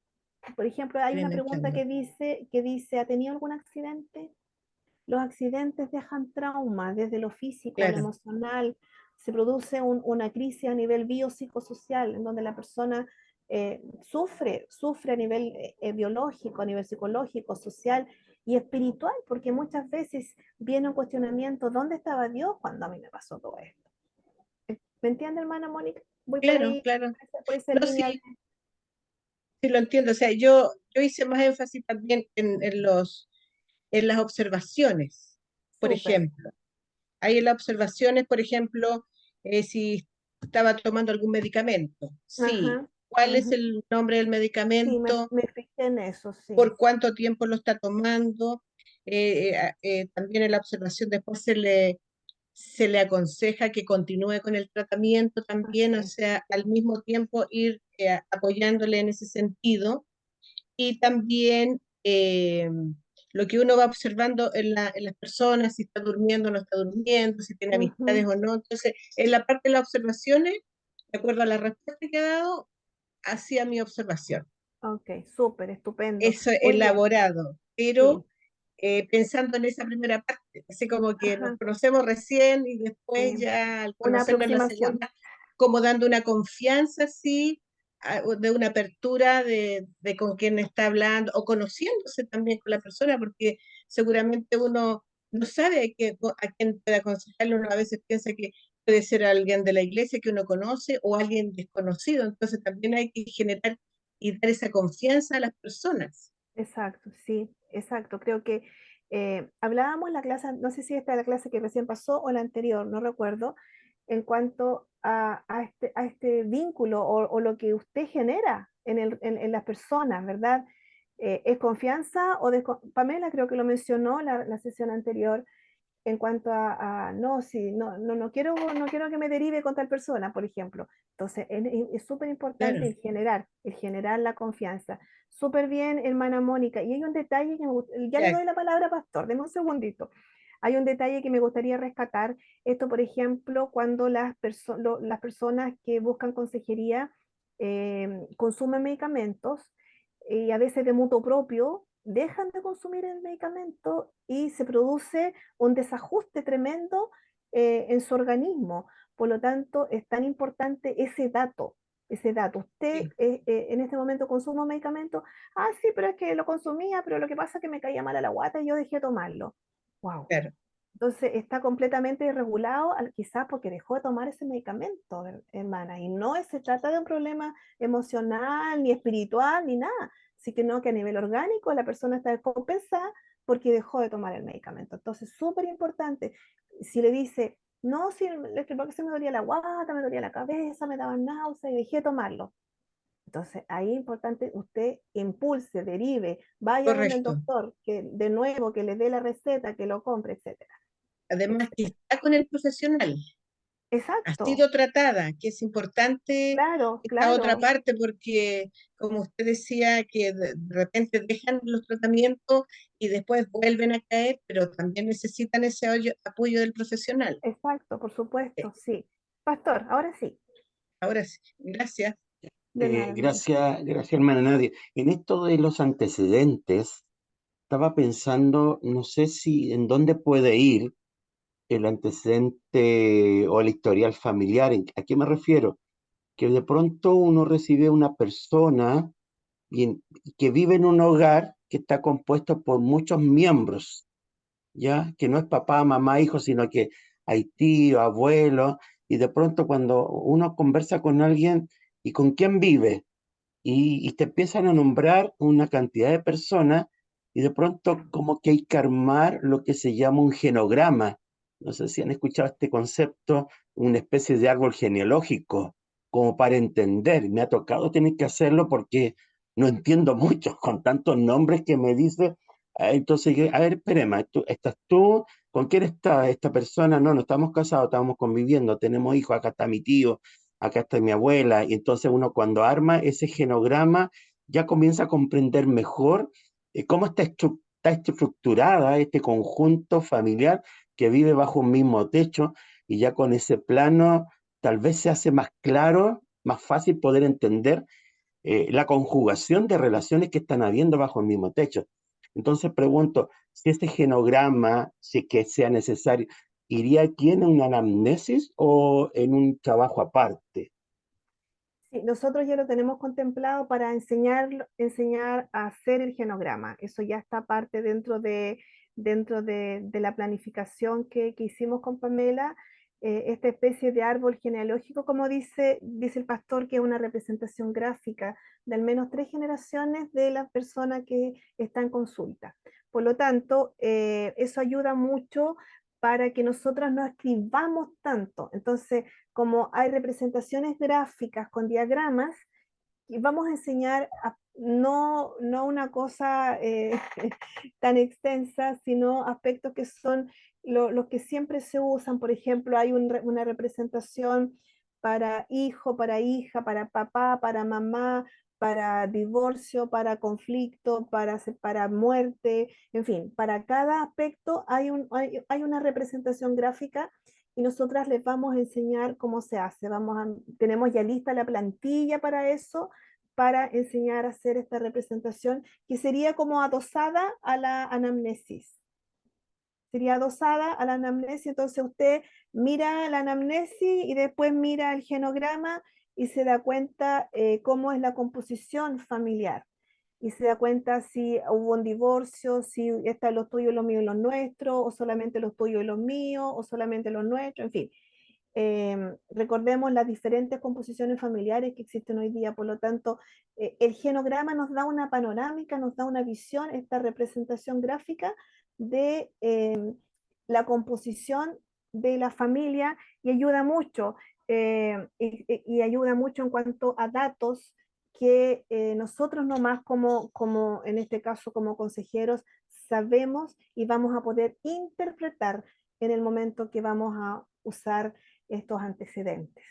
por ejemplo, hay una Bien, pregunta entiendo. que dice, ¿ha tenido algún accidente? Los accidentes dejan traumas desde lo físico, lo Claro, emocional, se produce una crisis a nivel biopsicosocial, en donde la persona sufre a nivel biológico, a nivel psicológico, social y espiritual, porque muchas veces viene un cuestionamiento, ¿dónde estaba Dios cuando a mí me pasó todo esto? ¿Me entiende, hermana Mónica? Voy por claro, ahí, claro. por esa No, línea. sí, sí lo entiendo. O sea, yo hice más énfasis también en las observaciones, por Súper. ejemplo. Ahí en las observaciones, por ejemplo, si estaba tomando algún medicamento. Sí, Ajá, cuál es Ujú. el nombre del Sí, medicamento, me fijé en eso, sí. por cuánto tiempo lo está tomando. También en la observación después se le aconseja que continúe con el tratamiento también, o Así, sea, al sí. mismo tiempo ir apoyándole en ese sentido. Y también lo que uno va observando en las personas, si está durmiendo o no está durmiendo, si tiene amistades Ujú. o no. Entonces, en la parte de las observaciones, de acuerdo a la respuesta que ha dado, hacía mi observación. Ok, súper, estupendo. Eso Muy bien, elaborado, pero sí. pensando en esa primera parte, así como que nos Ajá, conocemos recién y después sí. ya al Una conocernos la aproximación. segunda, como dando una confianza así, de una apertura de con quién está hablando o conociéndose también con la persona, porque seguramente uno no sabe a quién puede aconsejarle, uno a veces piensa que puede ser alguien de la iglesia que uno conoce o alguien desconocido, entonces también hay que generar y dar esa confianza a las personas. Exacto, sí, exacto. Creo que hablábamos en la clase, no sé si esta es la clase que recién pasó o la anterior, no recuerdo, en cuanto a este vínculo o lo que usted genera en las personas, ¿verdad? ¿Es confianza o Pamela creo que lo mencionó la sesión anterior, en cuanto no, sí, no quiero que me derive con tal persona, por ejemplo. Entonces, es súper importante Claro, el generar la confianza. Súper bien, hermana Mónica. Y hay un detalle que ya le ya, doy la palabra, pastor, deme un segundito. Hay un detalle que me gustaría rescatar. Esto, por ejemplo, cuando las personas que buscan consejería consumen medicamentos y a veces de mutuo propio, dejan de consumir el medicamento y se produce un desajuste tremendo en su organismo. Por lo tanto, es tan importante ese dato. Ese dato. Usted sí, en este momento consume un medicamento, sí, pero es que lo consumía, pero lo que pasa es que me caía mal a la guata y yo dejé de tomarlo. Wow. claro. Entonces está completamente irregulado, quizás porque dejó de tomar ese medicamento, hermana. Y no se trata de un problema emocional, ni espiritual, ni nada, sino que a nivel orgánico la persona está descompensada porque dejó de tomar el medicamento. Entonces, súper importante, si le dice, no, si es que porque se me dolía la guata, me dolía la cabeza, me daban náuseas y dejé de tomarlo. Entonces, ahí es importante usted impulse, derive, vaya donde el Correcto. doctor, que de nuevo, que le dé la receta, que lo compre, etcétera. Además que está con el profesional, ha Exacto, sido tratada, que es importante claro, esta otra claro, parte porque, como usted decía, que de repente dejan los tratamientos y después vuelven a caer, pero también necesitan ese apoyo del profesional. exacto, por Eh, supuesto, sí. Pastor, ahora sí, Ahora sí, gracias. de nada, hermano. Gracias, hermana Nadia. En esto de los antecedentes, estaba pensando, no sé si en dónde puede ir el antecedente o el historial familiar. ¿A qué me refiero? Que de pronto uno recibe una persona que vive en un hogar que está compuesto por muchos miembros, ¿ya? Que no es papá, mamá, hijo, sino que hay tío, abuelo, y de pronto cuando uno conversa con alguien, ¿y con quién vive? Y te empiezan a nombrar una cantidad de personas y de pronto como que hay que armar lo que se llama un genograma. No sé si han escuchado este concepto, una especie de árbol genealógico, como para entender. Me ha tocado tener que hacerlo porque no entiendo mucho con tantos nombres que me dice. Entonces, a ver, espérame, ¿estás tú? ¿Con quién está esta persona? No, no estamos casados, estamos conviviendo, tenemos hijos, acá está mi tío, acá está mi abuela, y entonces uno cuando arma ese genograma ya comienza a comprender mejor cómo está estructurada este conjunto familiar que vive bajo un mismo techo, y ya con ese plano tal vez se hace más claro, más fácil poder entender la conjugación de relaciones que están habiendo bajo el mismo techo. Entonces pregunto, si este genograma, si que sea necesario, ¿iría aquí en una anamnesis o en un trabajo aparte? Sí, nosotros ya lo tenemos contemplado para enseñar a hacer el genograma. Eso ya está parte dentro de la planificación que hicimos con Pamela. Esta especie de árbol genealógico, como dice el pastor, que es una representación gráfica de al menos 3 generaciones de la persona que está en consulta. Por lo tanto, eso ayuda mucho para que nosotros no escribamos tanto. Entonces, como hay representaciones gráficas con diagramas, y vamos a enseñar no una cosa tan extensa, sino aspectos que son los que siempre se usan. Por ejemplo, hay una representación para hijo, para hija, para papá, para mamá, para divorcio, para conflicto, para muerte, en fin, para cada aspecto hay una representación gráfica y nosotras les vamos a enseñar cómo se hace. Tenemos ya lista la plantilla para eso, para enseñar a hacer esta representación que sería como adosada a la anamnesis. Sería adosada a la anamnesis, entonces usted mira la anamnesis y después mira el genograma y se da cuenta cómo es la composición familiar. Y se da cuenta si hubo un divorcio, si está los tuyos, los míos y los nuestros, o solamente los tuyos y los míos, o solamente los nuestros, en fin. Recordemos las diferentes composiciones familiares que existen hoy día, por lo tanto, el genograma nos da una panorámica, nos da una visión, esta representación gráfica de la composición de la familia y ayuda mucho, y ayuda mucho en cuanto a datos que nosotros nomás como en este caso como consejeros sabemos y vamos a poder interpretar en el momento que vamos a usar estos antecedentes.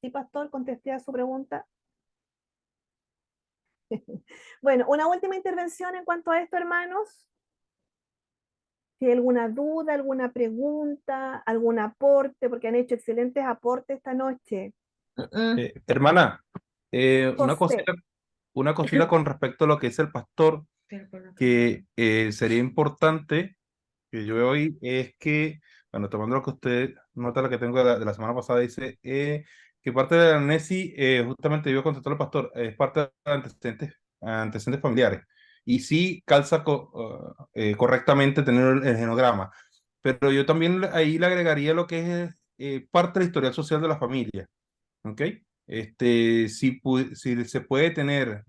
¿Sí, pastor? ¿Contesté a su pregunta? Bueno, una última intervención en cuanto a esto, hermanos. Si hay alguna duda, alguna pregunta, algún aporte, porque han hecho excelentes aportes esta noche. Hermana, José. una cosita con respecto a lo que dice el pastor, que sería importante que yo veo hoy es que, bueno, tomando lo que usted nota, lo que tengo de la semana pasada, dice que parte de la NESI, justamente yo contesté al pastor, es parte de antecedentes familiares. Y sí calza correctamente tener el genograma. Pero yo también ahí le agregaría lo que es parte de la historia social de la familia. ¿Ok? Si se puede tener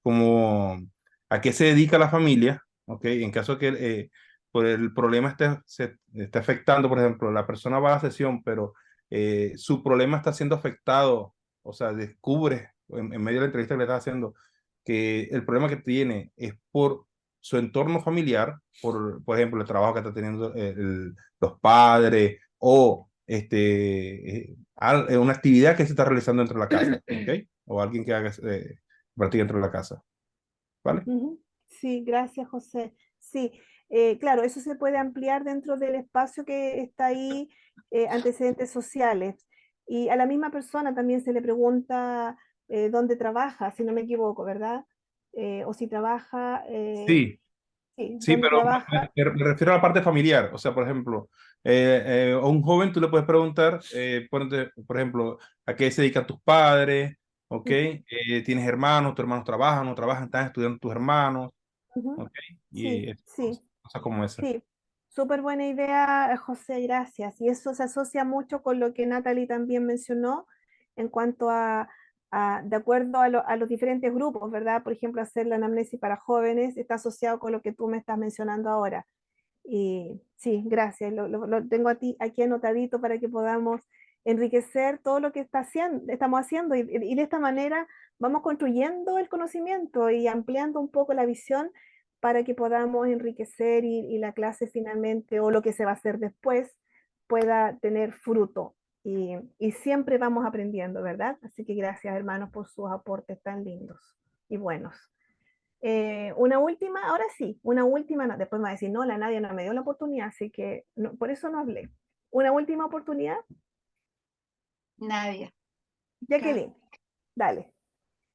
como a qué se dedica la familia, ¿ok? En caso que por el problema se esté afectando, por ejemplo, la persona va a la sesión, pero su problema está siendo afectado, o sea, descubre en medio de la entrevista que le está haciendo que el problema que tiene es por su entorno familiar, por ejemplo, el trabajo que está teniendo los padres o una actividad que se está realizando dentro de la casa, ¿ok? O alguien que haga, practique dentro de la casa, ¿vale? Sí, gracias, José. Sí, claro, eso se puede ampliar dentro del espacio que está ahí, antecedentes sociales. Y a la misma persona también se le pregunta dónde trabaja, si no me equivoco, ¿verdad? O si trabaja, Sí, sí, sí, dónde pero trabaja. me refiero a la parte familiar. O sea, por ejemplo, a un joven tú le puedes preguntar, por ejemplo, ¿a qué se dedican tus padres? ¿Ok? ¿Tienes hermanos? ¿Tus hermanos trabajan? ¿No trabajan? ¿Están estudiando tus hermanos? Ujú. ¿Ok? Y Sí, sí, cosas como esa. sí. Súper buena idea, José, gracias. Y eso se asocia mucho con lo que Natalie también mencionó en cuanto de acuerdo a los diferentes grupos, ¿verdad? Por ejemplo, hacer la anamnesis para jóvenes está asociado con lo que tú me estás mencionando ahora. Y sí, gracias. Lo tengo aquí anotadito para que podamos enriquecer todo lo que estamos haciendo y de esta manera vamos construyendo el conocimiento y ampliando un poco la visión para que podamos enriquecer y la clase finalmente o lo que se va a hacer después pueda tener fruto. Y siempre vamos aprendiendo, ¿verdad? Así que gracias, hermanos, por sus aportes tan lindos y buenos. Una última, ahora sí, una última, no, después me va a decir, no, la Nadia no me dio la oportunidad, así que por eso no hablé. Una última oportunidad, Nadia, acá. Jacqueline, dale.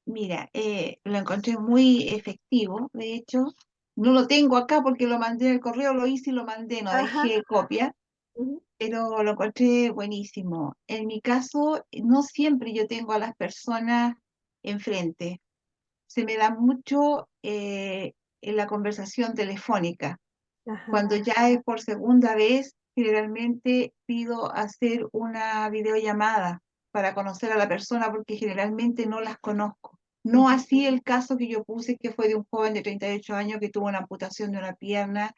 Mira, lo encontré muy efectivo. De hecho, no lo tengo acá porque lo mandé en el correo, lo hice y lo mandé, no Ajá. dejé copia, Ujú. pero lo encontré buenísimo. En mi caso, no siempre yo tengo a las personas enfrente. Se me da mucho en la conversación telefónica. Ajá. Cuando ya es por segunda vez, generalmente pido hacer una videollamada para conocer a la persona porque generalmente no las conozco. No Ujú. así el caso que yo puse, que fue de un joven de 38 años que tuvo una amputación de una pierna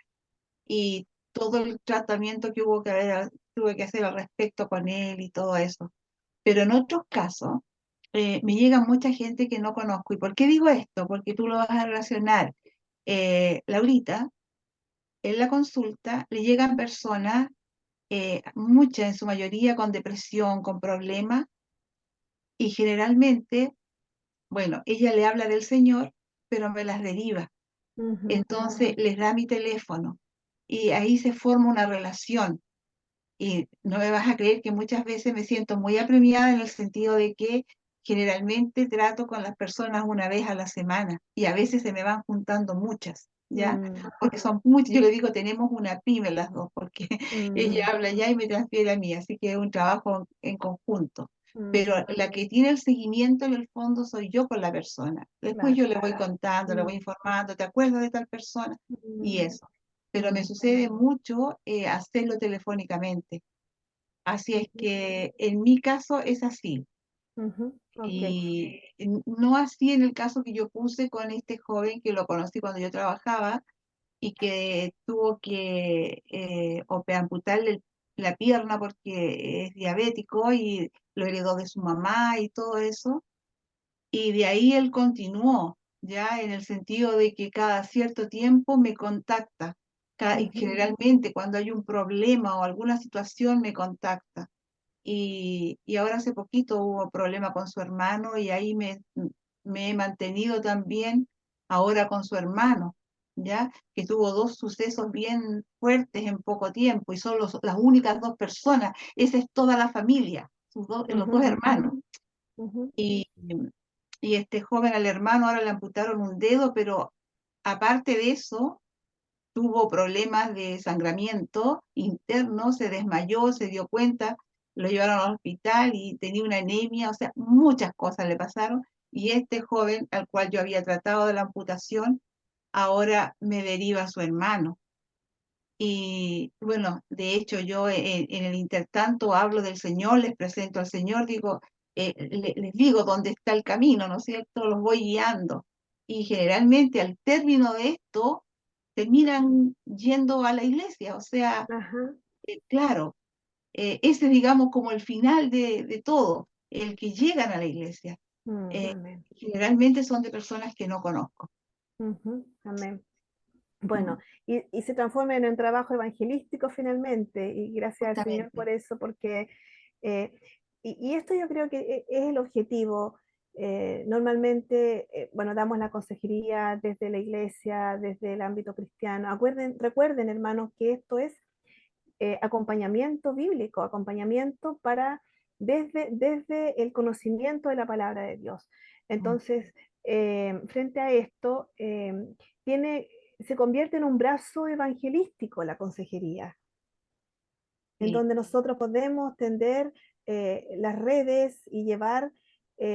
y todo el tratamiento que tuve que hacer al respecto con él y todo eso. Pero en otros casos, me llega mucha gente que no conozco. ¿Y por qué digo esto? Porque tú lo vas a relacionar. Laurita, en la consulta le llegan personas, muchas en su mayoría con depresión, con problemas, y generalmente, bueno, ella le habla del Señor, pero me las deriva. Ujú, Entonces les da mi teléfono y ahí se forma una relación. Y no me vas a creer que muchas veces me siento muy apremiada en el sentido de que generalmente trato con las personas una vez a la semana y a veces se me van juntando muchas, ¿ya? Porque son muchas, yo le digo, tenemos una pyme las dos, porque ella habla ya y me transfiere a mí, así que es un trabajo en conjunto. Pero la que tiene el seguimiento en el fondo soy yo con la persona. Después yo le voy contando, le voy informando, ¿te acuerdas de tal persona? Y eso. Pero me sucede mucho hacerlo telefónicamente. Así es que en mi caso es así. ok. Y no así en el caso que yo puse con este joven que lo conocí cuando yo trabajaba y que tuvo que amputarle la pierna porque es diabético y lo heredó de su mamá y todo eso. Y de ahí él continuó, ya en el sentido de que cada cierto tiempo me contacta. Y generalmente cuando hay un problema o alguna situación me contacta. Y ahora hace poquito hubo problema con su hermano y ahí me he mantenido también ahora con su hermano, ¿ya? Que tuvo dos sucesos bien fuertes en poco tiempo y son las únicas dos personas. Esa es toda la familia, los dos hermanos. Y, y este joven al hermano ahora le amputaron un dedo, pero aparte de eso, tuvo problemas de sangramiento interno, se desmayó, se dio cuenta, lo llevaron al hospital y tenía una anemia, o sea, muchas cosas le pasaron. Y este joven al cual yo había tratado de la amputación, ahora me deriva a su hermano. Y bueno, de hecho yo en el intertanto hablo del Señor, les presento al Señor, digo, les digo dónde está el camino, ¿no es cierto? Los voy guiando. Y generalmente al término de esto, terminan yendo a la iglesia. O sea, claro, ese es, digamos, como el final de todo, el que llegan a la iglesia. Amén. Generalmente son de personas que no conozco. Amén. Bueno, y se transforma en un trabajo evangelístico finalmente, y gracias al Señor por eso, porque, y esto yo creo que es el objetivo. Normalmente, bueno, damos la consejería desde la iglesia, desde el ámbito cristiano. Recuerden, hermanos, que esto es acompañamiento bíblico, acompañamiento para desde el conocimiento de la palabra de Dios. Entonces, frente a esto, se convierte en un brazo evangelístico la consejería, en donde nosotros podemos tender las redes y llevar,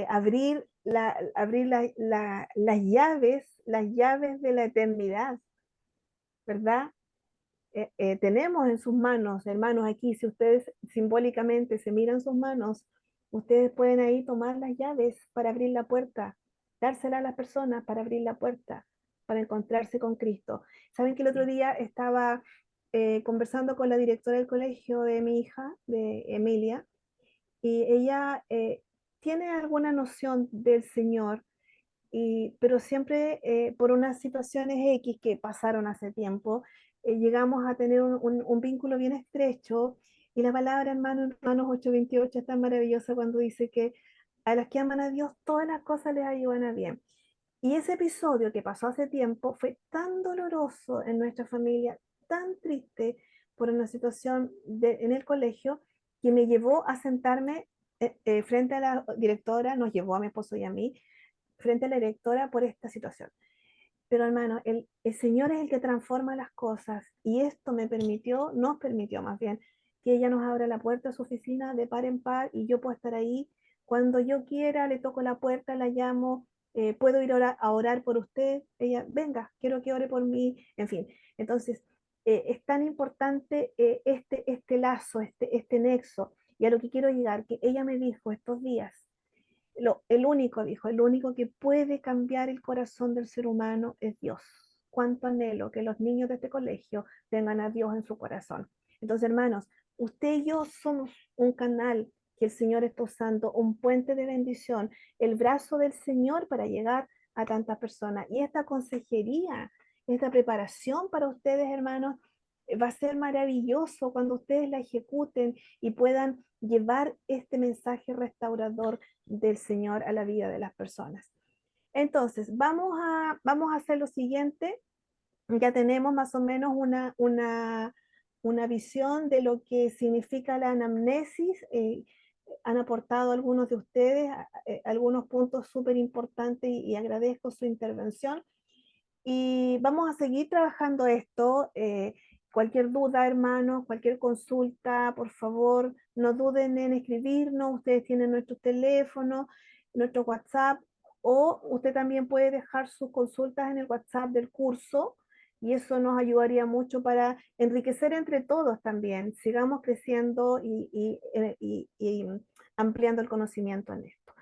abrir las llaves de la eternidad, ¿verdad? Tenemos en sus manos, hermanos, aquí, si ustedes simbólicamente se miran sus manos, ustedes pueden ahí tomar las llaves para abrir la puerta, dársela a las personas para abrir la puerta, para encontrarse con Cristo. Saben que el otro día estaba conversando con la directora del colegio de mi hija, de Emilia, y ella tiene alguna noción del Señor, pero siempre por unas situaciones X que pasaron hace tiempo, llegamos a tener un vínculo bien estrecho, y la palabra en Romanos 8:28 es tan maravillosa cuando dice que a las que aman a Dios todas las cosas les ayudan a bien. Y ese episodio que pasó hace tiempo fue tan doloroso en nuestra familia, tan triste por una situación en el colegio, que me llevó a sentarme frente a la directora, nos llevó a mi esposo y a mí, frente a la directora por esta situación. Pero hermano, el Señor es el que transforma las cosas, y esto nos permitió más bien, que ella nos abra la puerta a su oficina de par en par, y yo puedo estar ahí cuando yo quiera, le toco la puerta, la llamo, puedo ir a orar por usted, ella, venga, quiero que ore por mí, en fin. Entonces, es tan importante este lazo, este nexo, y a lo que quiero llegar, que ella me dijo estos días, el único que puede cambiar el corazón del ser humano es Dios. Cuánto anhelo que los niños de este colegio tengan a Dios en su corazón. Entonces, hermanos, usted y yo somos un canal que el Señor está usando un puente de bendición, el brazo del Señor para llegar a tantas personas. Y esta consejería, esta preparación para ustedes, hermanos, va a ser maravilloso cuando ustedes la ejecuten y puedan llevar este mensaje restaurador del Señor a la vida de las personas. Entonces, vamos a hacer lo siguiente. Ya tenemos más o menos una visión de lo que significa la anamnesis. Han aportado algunos de ustedes algunos puntos súper importantes y agradezco su intervención. Y vamos a seguir trabajando esto. Cualquier duda, hermanos, cualquier consulta, por favor, no duden en escribirnos. Ustedes tienen nuestro teléfono, nuestro WhatsApp, o usted también puede dejar sus consultas en el WhatsApp del curso y eso nos ayudaría mucho para enriquecer entre todos también. Sigamos creciendo y ampliando el conocimiento en esto.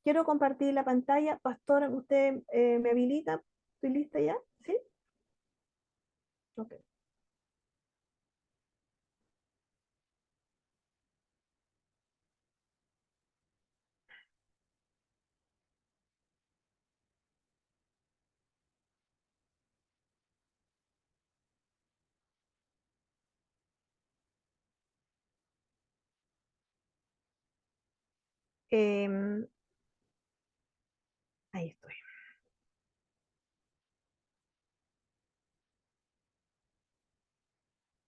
Quiero compartir la pantalla. Pastor, ¿usted me habilita? ¿Estoy lista ya? ¿Sí? Ok. Em, ahí estoy.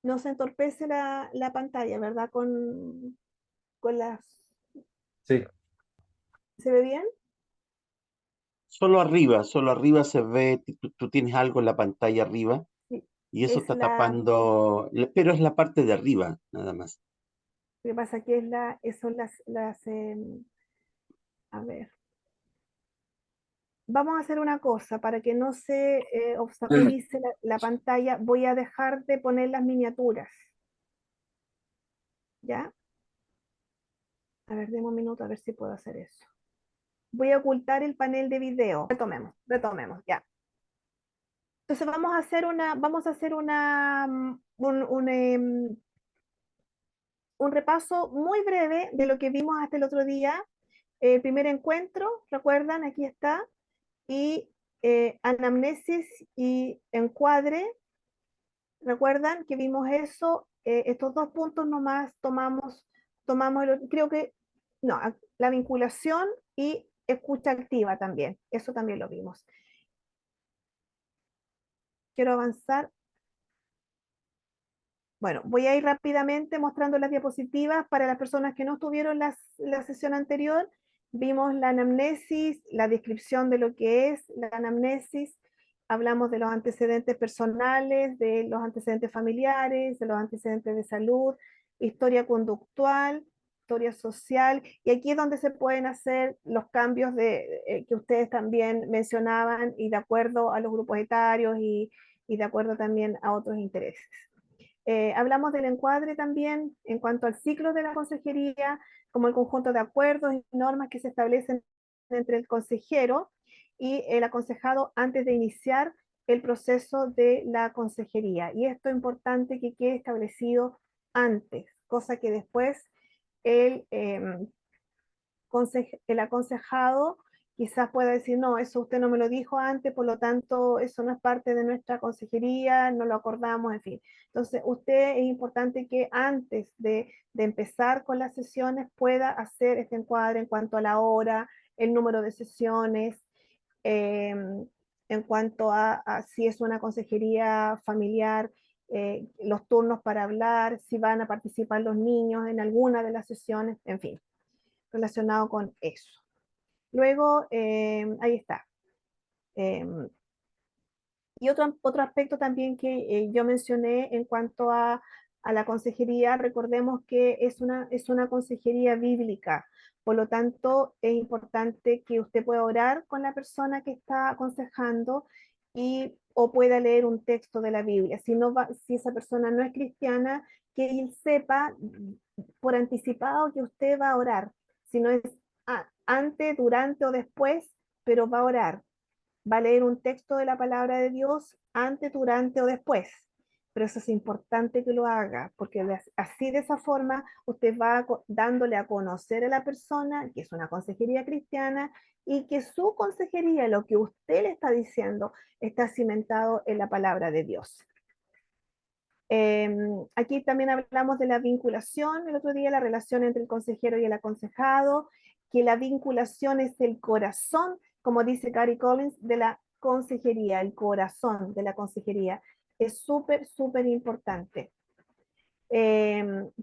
No se entorpece la pantalla, ¿verdad? Con las... Sí. ¿Se ve bien? Solo arriba se ve, tú tienes algo en la pantalla arriba Sí. y eso Es está la... tapando, pero es la parte de arriba, nada más. Lo que pasa que son a ver. Vamos a hacer una cosa, para que no se obstaculice la pantalla, voy a dejar de poner las miniaturas. ¿Ya? A ver, deme un minuto a ver si puedo hacer eso. Voy a ocultar el panel de video. Retomemos, ya. Entonces vamos a hacer un repaso muy breve de lo que vimos hasta el otro día. El primer encuentro, recuerdan, aquí está, y anamnesis y encuadre. ¿Recuerdan que vimos eso? Estos dos puntos nomás creo que, no, la vinculación y escucha activa también. Eso también lo vimos. Quiero avanzar. Bueno, voy a ir rápidamente mostrando las diapositivas para las personas que no estuvieron la sesión anterior. Vimos la anamnesis, la descripción de lo que es la anamnesis. Hablamos de los antecedentes personales, de los antecedentes familiares, de los antecedentes de salud, historia conductual, historia social. Y aquí es donde se pueden hacer los cambios que ustedes también mencionaban y de acuerdo a los grupos etarios y de acuerdo también a otros intereses. Hablamos del encuadre también en cuanto al ciclo de la consejería, como el conjunto de acuerdos y normas que se establecen entre el consejero y el aconsejado antes de iniciar el proceso de la consejería. Y esto es importante que quede establecido antes, cosa que después el, el aconsejado quizás pueda decir, no, eso usted no me lo dijo antes, por lo tanto, eso no es parte de nuestra consejería, no lo acordamos, en fin. Entonces, usted es importante que antes de empezar con las sesiones pueda hacer este encuadre en cuanto a la hora, el número de sesiones, en cuanto a si es una consejería familiar, los turnos para hablar, si van a participar los niños en alguna de las sesiones, en fin, relacionado con eso. Luego, ahí está. Y otro aspecto también que yo mencioné en cuanto a la consejería, recordemos que es una consejería bíblica, por lo tanto es importante que usted pueda orar con la persona que está aconsejando o pueda leer un texto de la Biblia. Si esa persona no es cristiana, que él sepa por anticipado que usted va a orar, si no es antes, durante o después, pero va a orar, va a leer un texto de la palabra de Dios antes, durante o después. pero eso es importante que lo haga, porque así de esa forma usted va dándole a conocer a la persona que es una consejería cristiana y que su consejería, lo que usted le está diciendo, está cimentado en la palabra de Dios. Aquí también hablamos de la vinculación, el otro día la relación entre el consejero y el aconsejado, que la vinculación es el corazón, como dice Gary Collins, de la consejería, el corazón de la consejería. Es súper, súper importante.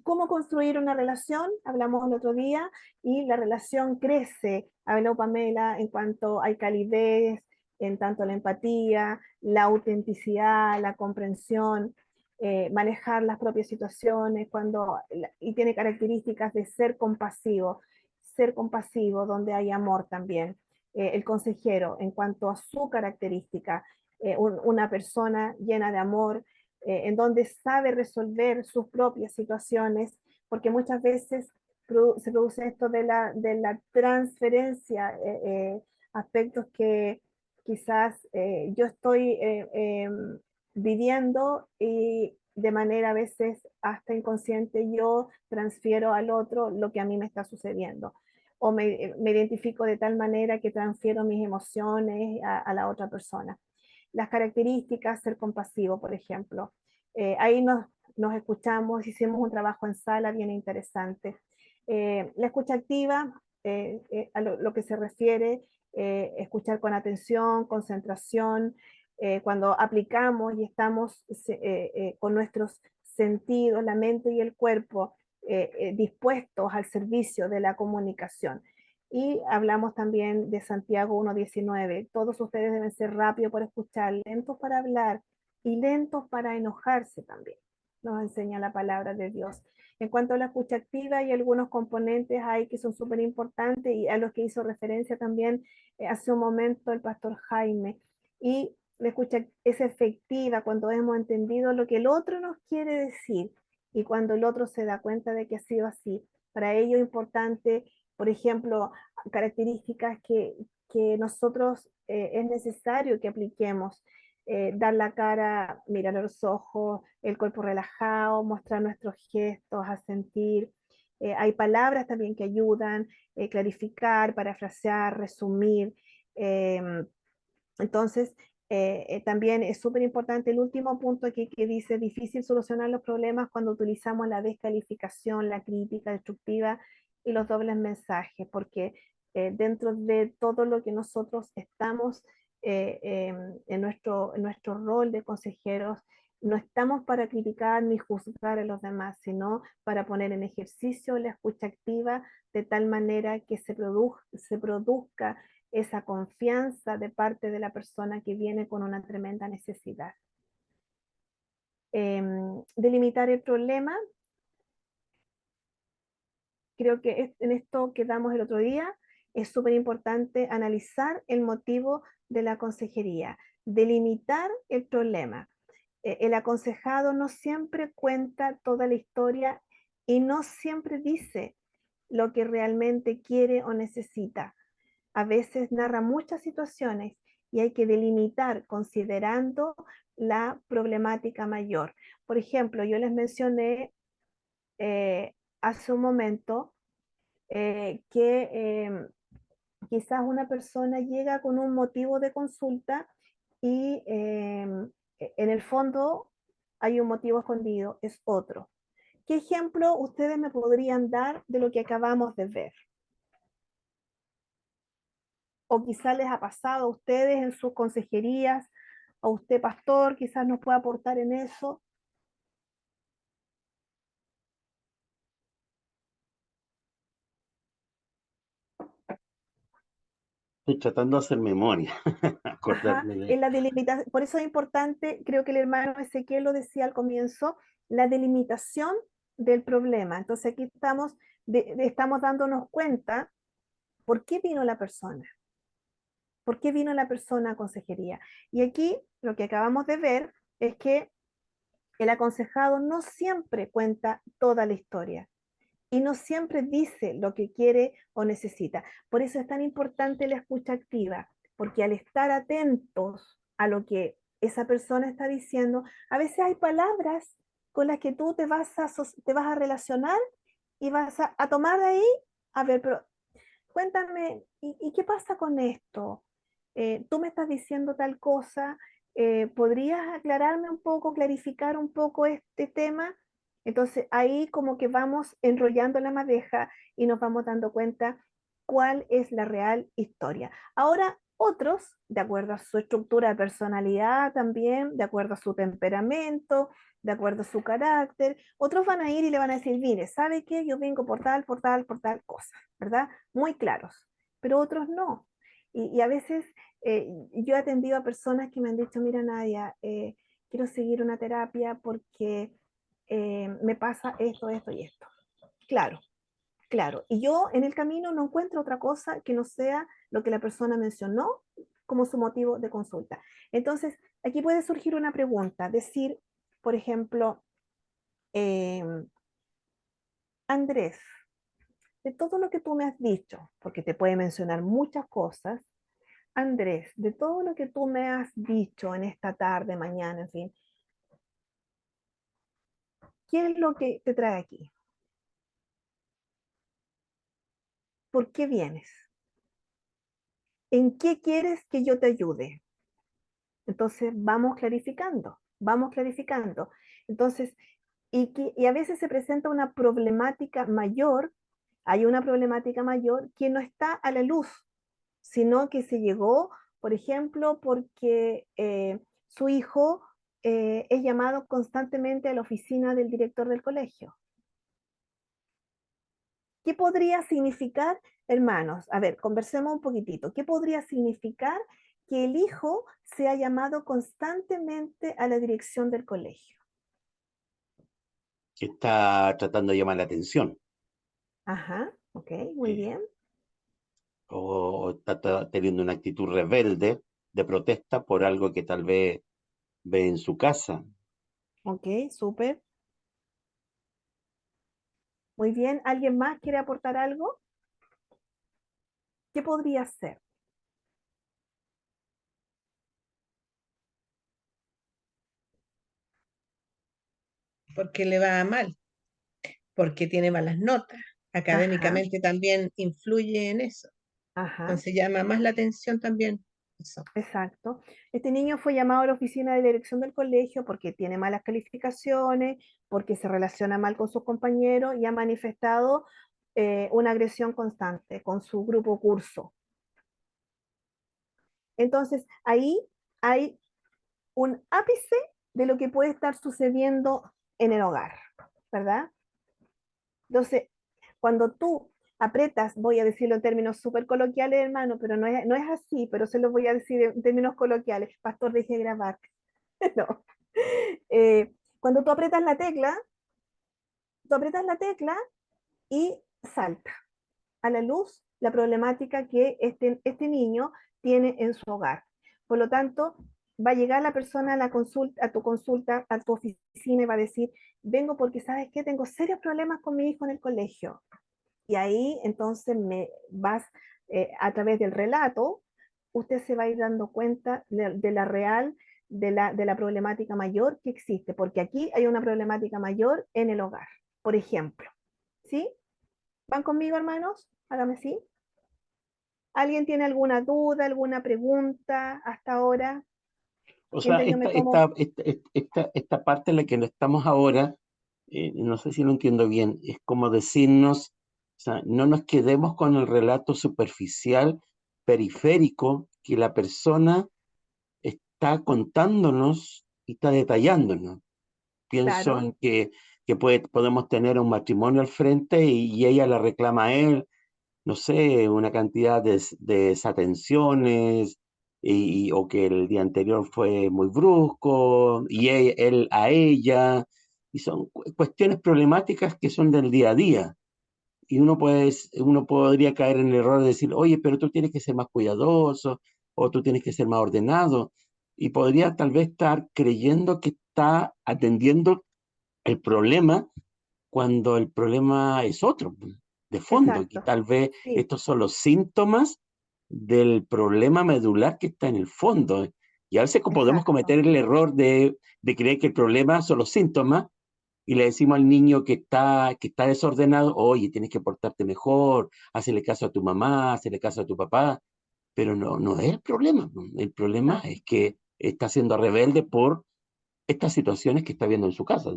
¿Cómo construir una relación? Hablamos el otro día y la relación crece, habló Pamela, en cuanto hay calidez, en tanto la empatía, la autenticidad, la comprensión, manejar las propias situaciones, y tiene características de ser compasivo, donde hay amor también. El consejero, en cuanto a su característica, una persona llena de amor, en donde sabe resolver sus propias situaciones, porque muchas veces se produce esto de la transferencia, aspectos que quizás yo estoy viviendo y de manera a veces hasta inconsciente yo transfiero al otro lo que a mí me está sucediendo. O me identifico de tal manera que transfiero mis emociones a la otra persona. Las características, ser compasivo, por ejemplo. Ahí nos escuchamos, hicimos un trabajo en sala bien interesante. La escucha activa, a lo que se refiere, escuchar con atención, concentración, cuando aplicamos y estamos con nuestros sentidos, la mente y el cuerpo dispuestos al servicio de la comunicación. Y hablamos también de Santiago 1:19. Todos ustedes deben ser rápidos para escuchar, lentos para hablar y lentos para enojarse también. Nos enseña la palabra de Dios. En cuanto a la escucha activa, hay algunos componentes ahí que son súper importantes y a los que hizo referencia también hace un momento el pastor Jaime. Y la escucha es efectiva cuando hemos entendido lo que el otro nos quiere decir y cuando el otro se da cuenta de que ha sido así. Para ello es importante, por ejemplo, características que nosotros es necesario que apliquemos. Dar la cara, mirar a los ojos, el cuerpo relajado, mostrar nuestros gestos, asentir. Hay palabras también que ayudan, clarificar, parafrasear, resumir. Entonces, también es súper importante el último punto aquí que dice, difícil solucionar los problemas cuando utilizamos la descalificación, la crítica destructiva y los dobles mensajes, porque dentro de todo lo que nosotros estamos en nuestro rol de consejeros, no estamos para criticar ni juzgar a los demás, sino para poner en ejercicio la escucha activa de tal manera que se produzca esa confianza de parte de la persona que viene con una tremenda necesidad. Delimitar el problema. Creo que en esto quedamos el otro día. Es súper importante analizar el motivo de la consejería. Delimitar el problema. El aconsejado no siempre cuenta toda la historia y no siempre dice lo que realmente quiere o necesita. A veces narra muchas situaciones y hay que delimitar considerando la problemática mayor. Por ejemplo, yo les mencioné hace un momento que quizás una persona llega con un motivo de consulta y en el fondo hay un motivo escondido, es otro. ¿Qué ejemplo ustedes me podrían dar de lo que acabamos de ver? O quizás les ha pasado a ustedes en sus consejerías, a usted pastor, quizás nos pueda aportar en eso. Estoy tratando de hacer memoria, acordarme de... En la delimitación, por eso es importante, creo que el hermano Ezequiel lo decía al comienzo, la delimitación del problema. Entonces aquí estamos dándonos cuenta por qué vino la persona. ¿Por qué vino la persona a consejería? Y aquí lo que acabamos de ver es que el aconsejado no siempre cuenta toda la historia y no siempre dice lo que quiere o necesita. Por eso es tan importante la escucha activa, porque al estar atentos a lo que esa persona está diciendo, a veces hay palabras con las que tú te vas a relacionar y vas a tomar de ahí, a ver, pero cuéntame, ¿y qué pasa con esto? Tú me estás diciendo tal cosa, ¿podrías aclararme un poco, clarificar un poco este tema? Entonces ahí como que vamos enrollando la madeja y nos vamos dando cuenta cuál es la real historia. Ahora, otros, de acuerdo a su estructura de personalidad también, de acuerdo a su temperamento, de acuerdo a su carácter, otros van a ir y le van a decir, mire, ¿sabe qué? Yo vengo por tal, por tal, por tal cosa, ¿verdad? Muy claros, pero otros no. Y a veces yo he atendido a personas que me han dicho, mira Nadia, quiero seguir una terapia porque me pasa esto, esto y esto. Claro, claro. Y yo en el camino no encuentro otra cosa que no sea lo que la persona mencionó como su motivo de consulta. Entonces, aquí puede surgir una pregunta, decir, por ejemplo, eh, Andrés, de todo lo que tú me has dicho, porque te puede mencionar muchas cosas, Andrés, de todo lo que tú me has dicho en esta tarde, mañana, en fin, ¿qué es lo que te trae aquí? ¿Por qué vienes? ¿En qué quieres que yo te ayude? Entonces vamos clarificando, vamos clarificando. Entonces, y a veces se presenta una problemática mayor, hay una problemática mayor que no está a la luz, sino que se llegó, por ejemplo, porque su hijo es llamado constantemente a la oficina del director del colegio. ¿Qué podría significar, hermanos? A ver, conversemos un poquitito. ¿Qué podría significar que el hijo sea llamado constantemente a la dirección del colegio? Que está tratando de llamar la atención, Ajá, ok, muy bien. o está teniendo una actitud rebelde de protesta por algo que tal vez ve en su casa. Ok, súper. Muy bien. ¿Alguien más quiere aportar algo? ¿Qué podría ser? Porque le va mal, porque tiene malas notas. Ajá, Académicamente también influye en eso. ajá, Entonces llama más la atención también eso. exacto. Este niño fue llamado a la oficina de dirección del colegio porque tiene malas calificaciones, porque se relaciona mal con sus compañeros y ha manifestado una agresión constante con su grupo curso. Entonces, ahí hay un ápice de lo que puede estar sucediendo en el hogar, ¿verdad? Entonces, cuando tú apretas, voy a decirlo en términos súper coloquiales, hermano, pero no es así, pero se lo voy a decir en términos coloquiales. Pastor, deje de grabar. No. Cuando tú apretas la tecla y salta a la luz la problemática que este niño tiene en su hogar. Por lo tanto, va a llegar la persona a tu consulta, a tu oficina y va a decir, vengo porque sabes que tengo serios problemas con mi hijo en el colegio. Y ahí entonces a través del relato, usted se va a ir dando cuenta de la real, de la problemática mayor que existe, porque aquí hay una problemática mayor en el hogar, por ejemplo. ¿Sí? ¿Van conmigo, hermanos? Hágame sí. ¿Alguien tiene alguna duda, alguna pregunta hasta ahora? O sea, Mientras yo me tomo... esta parte en la que no estamos ahora, no sé si lo entiendo bien, es como decirnos, o sea, no nos quedemos con el relato superficial, periférico, que la persona está contándonos y está detallándonos. Pienso Claro, en que podemos tener un matrimonio al frente y ella le reclama a él, no sé, una cantidad de desatenciones o que el día anterior fue muy brusco y él a ella, y son cuestiones problemáticas que son del día a día. Y uno podría caer en el error de decir, oye, pero tú tienes que ser más cuidadoso o tú tienes que ser más ordenado. Y podría tal vez estar creyendo que está atendiendo el problema cuando el problema es otro, de fondo, que exacto. tal vez Sí, estos son los síntomas del problema medular que está en el fondo. Y a veces podemos cometer exacto. el error de creer que el problema son los síntomas y le decimos al niño que está desordenado, oye, tienes que portarte mejor, hazle caso a tu mamá, hazle caso a tu papá, pero no es el problema. El problema No, es que está siendo rebelde por estas situaciones que está viendo en su casa,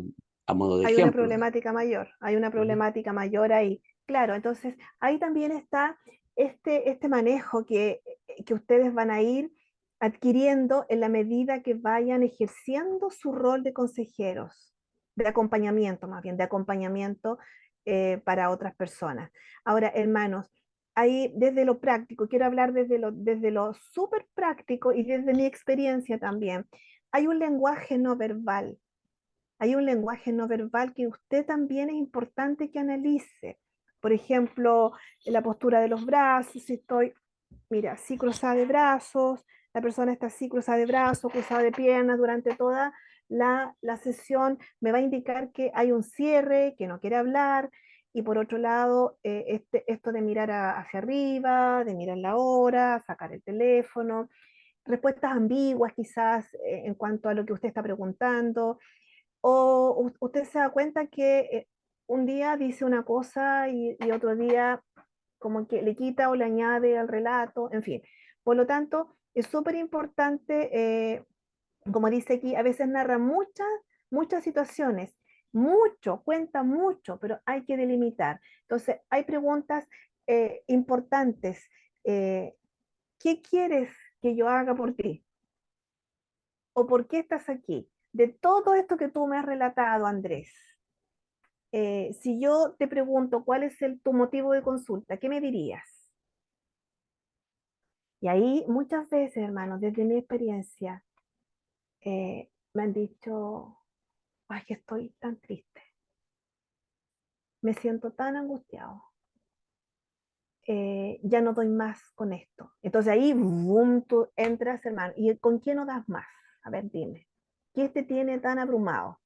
a modo de hay una ejemplo. problemática mayor, hay una Ujú. problemática mayor ahí. Claro, entonces ahí también está este manejo que ustedes van a ir adquiriendo en la medida que vayan ejerciendo su rol de consejeros, de acompañamiento más bien, de acompañamiento para otras personas. Ahora, hermanos, ahí desde lo práctico, quiero hablar desde lo súper práctico y desde mi experiencia también. Hay un lenguaje no verbal. Hay un lenguaje no verbal que usted también es importante que analice. Por ejemplo, la postura de los brazos, si estoy, mira, así cruzada de brazos, la persona está así cruzada de brazos, cruzada de piernas durante toda la sesión, me va a indicar que hay un cierre, que no quiere hablar, y por otro lado, esto de mirar hacia arriba, de mirar la hora, sacar el teléfono, respuestas ambiguas quizás en cuanto a lo que usted está preguntando, o usted se da cuenta que un día dice una cosa y otro día como que le quita o le añade al relato, en fin. Por lo tanto, es súper importante, como dice aquí, a veces narra muchas situaciones, mucho, cuenta mucho, pero hay que delimitar. Entonces, hay preguntas importantes. eh, ¿Qué quieres que yo haga por ti? ¿O por qué estás aquí? De todo esto que tú me has relatado, Andrés, si yo te pregunto cuál es tu motivo de consulta, ¿qué me dirías? Y ahí muchas veces, hermanos, desde mi experiencia, me han dicho, ay, que estoy tan triste, me siento tan angustiado, ya no doy más con esto. Entonces ahí, boom, tú entras, hermano, ¿y con quién no das más? A ver, dime, ¿qué te tiene tan abrumado?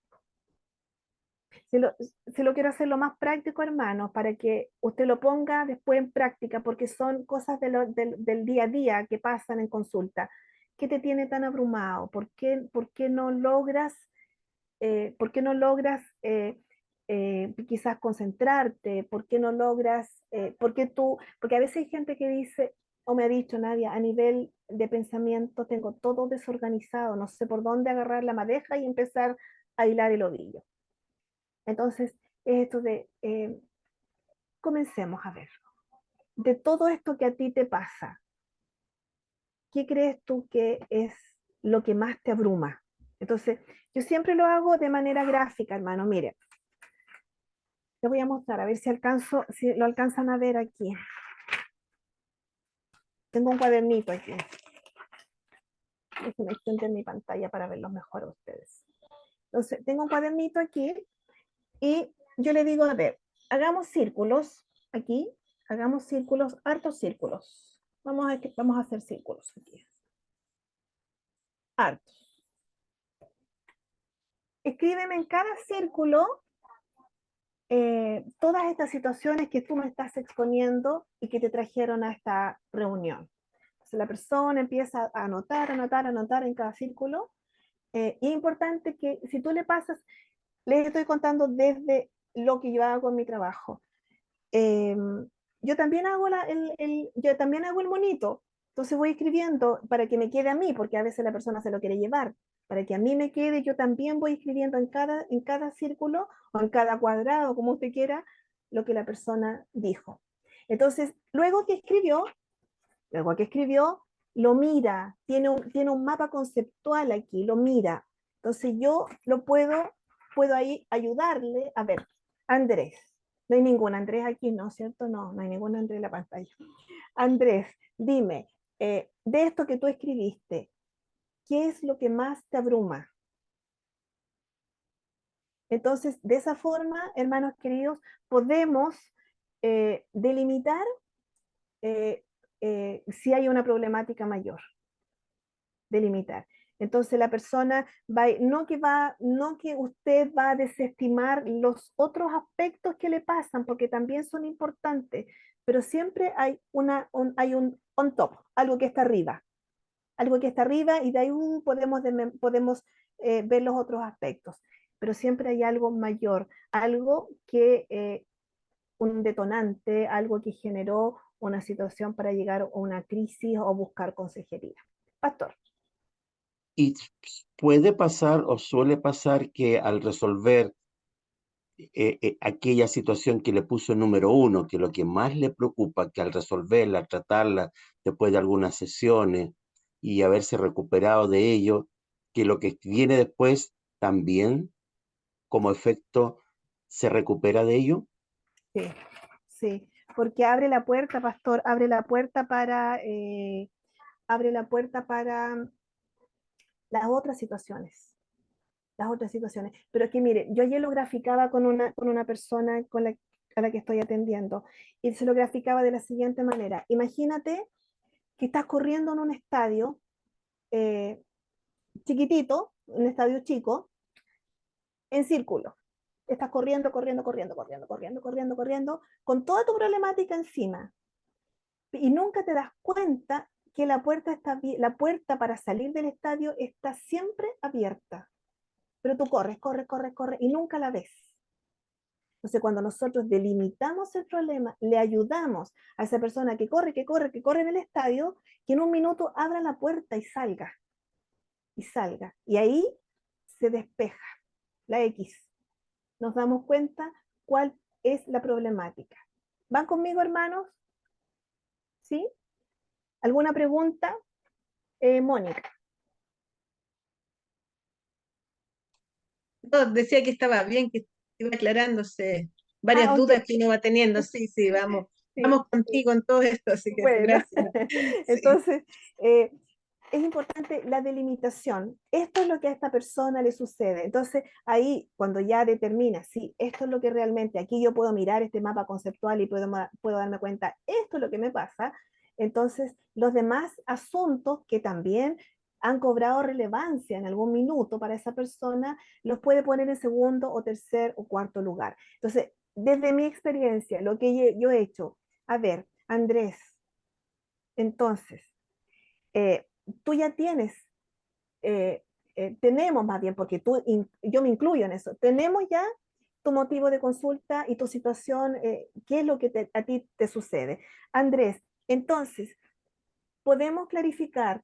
Se lo quiero hacer lo más práctico, hermanos, para que usted lo ponga después en práctica, porque son cosas del día a día que pasan en consulta. ¿Qué te tiene tan abrumado? ¿Por qué no logras, quizás concentrarte? ¿Por qué no logras, porque a veces hay gente que dice, o me ha dicho Nadia, a nivel de pensamiento tengo todo desorganizado, no sé por dónde agarrar la madeja y empezar a hilar el ovillo. Entonces, es esto de, comencemos a ver, de todo esto que a ti te pasa, ¿qué crees tú que es lo que más te abruma? Entonces, yo siempre lo hago de manera gráfica, hermano. Mire, te voy a mostrar, a ver si lo alcanzan a ver aquí. Tengo un cuadernito aquí. Déjenme extender mi pantalla para verlos mejor a ustedes. Entonces, tengo un cuadernito aquí y yo le digo, a ver, hagamos círculos aquí, hagamos círculos, hartos círculos. Vamos a hacer círculos aquí. Hartos. Escríbeme en cada círculo todas estas situaciones que tú me estás exponiendo y que te trajeron a esta reunión. Entonces la persona empieza a anotar, anotar, anotar en cada círculo. Y es importante que si tú le pasas, les estoy contando desde lo que yo hago en mi trabajo. Eh, yo también hago yo también hago el monito, entonces voy escribiendo para que me quede a mí, porque a veces la persona se lo quiere llevar, para que a mí me quede, yo también voy escribiendo en cada círculo o en cada cuadrado, como usted quiera, lo que la persona dijo. Entonces, luego que escribió, lo mira, tiene un mapa conceptual aquí, lo mira. Entonces yo puedo ahí ayudarle. A ver, Andrés, no hay ningún Andrés aquí, ¿no? ¿Cierto? No hay ningún Andrés en la pantalla. Andrés, dime, de esto que tú escribiste, ¿qué es lo que más te abruma? Entonces, de esa forma, hermanos queridos, podemos delimitar si hay una problemática mayor, delimitar. Entonces la persona no que usted va a desestimar los otros aspectos que le pasan, porque también son importantes, pero siempre hay un on top, algo que está arriba, algo que está arriba y de ahí podemos ver los otros aspectos. Pero siempre hay algo mayor, algo que un detonante, algo que generó una situación para llegar a una crisis o buscar consejería. Pastor. Y puede pasar o suele pasar que al resolver aquella situación que le puso número uno, que lo que más le preocupa, que al resolverla, tratarla después de algunas sesiones y haberse recuperado de ello, que lo que viene después también como efecto se recupera de ello. Sí, sí, porque abre la puerta, pastor, abre la puerta para las otras situaciones. Las otras situaciones. Pero es que mire, yo ayer lo graficaba con una persona a la que estoy atendiendo y se lo graficaba de la siguiente manera. Imagínate que estás corriendo en un estadio eh, chiquitito, un estadio chico, en círculo. Estás corriendo, corriendo, corriendo, corriendo, corriendo, corriendo, corriendo, con toda tu problemática encima. Y nunca te das cuenta que la puerta para salir del estadio está siempre abierta. Pero tú corres, corres, corres, corres y nunca la ves. Entonces, cuando nosotros delimitamos el problema, le ayudamos a esa persona que corre, que corre, que corre en el estadio, que en un minuto abra la puerta y salga. Y salga. Y ahí se despeja la X. Nos damos cuenta cuál es la problemática. ¿Van conmigo, hermanos? ¿Sí? ¿Alguna pregunta? Mónica. No, decía que estaba bien, que iba aclarándose varias Ok. dudas que uno va teniendo. Sí, sí, vamos, Sí, vamos contigo en todo esto, así que bueno, gracias. Sí. entonces es importante la delimitación. Esto es lo que a esta persona le sucede. Entonces ahí, cuando ya determina, sí, esto es lo que realmente, aquí yo puedo mirar este mapa conceptual y puedo darme cuenta, esto es lo que me pasa, entonces los demás asuntos que también han cobrado relevancia en algún minuto para esa persona, los puede poner en segundo o tercer o cuarto lugar. Entonces, desde mi experiencia, lo que yo he hecho, a ver, Andrés, entonces, eh, tú ya tienes, tenemos más bien, porque yo me incluyo en eso, tenemos ya tu motivo de consulta y tu situación, qué es lo que a ti te sucede. Andrés, entonces, podemos clarificar,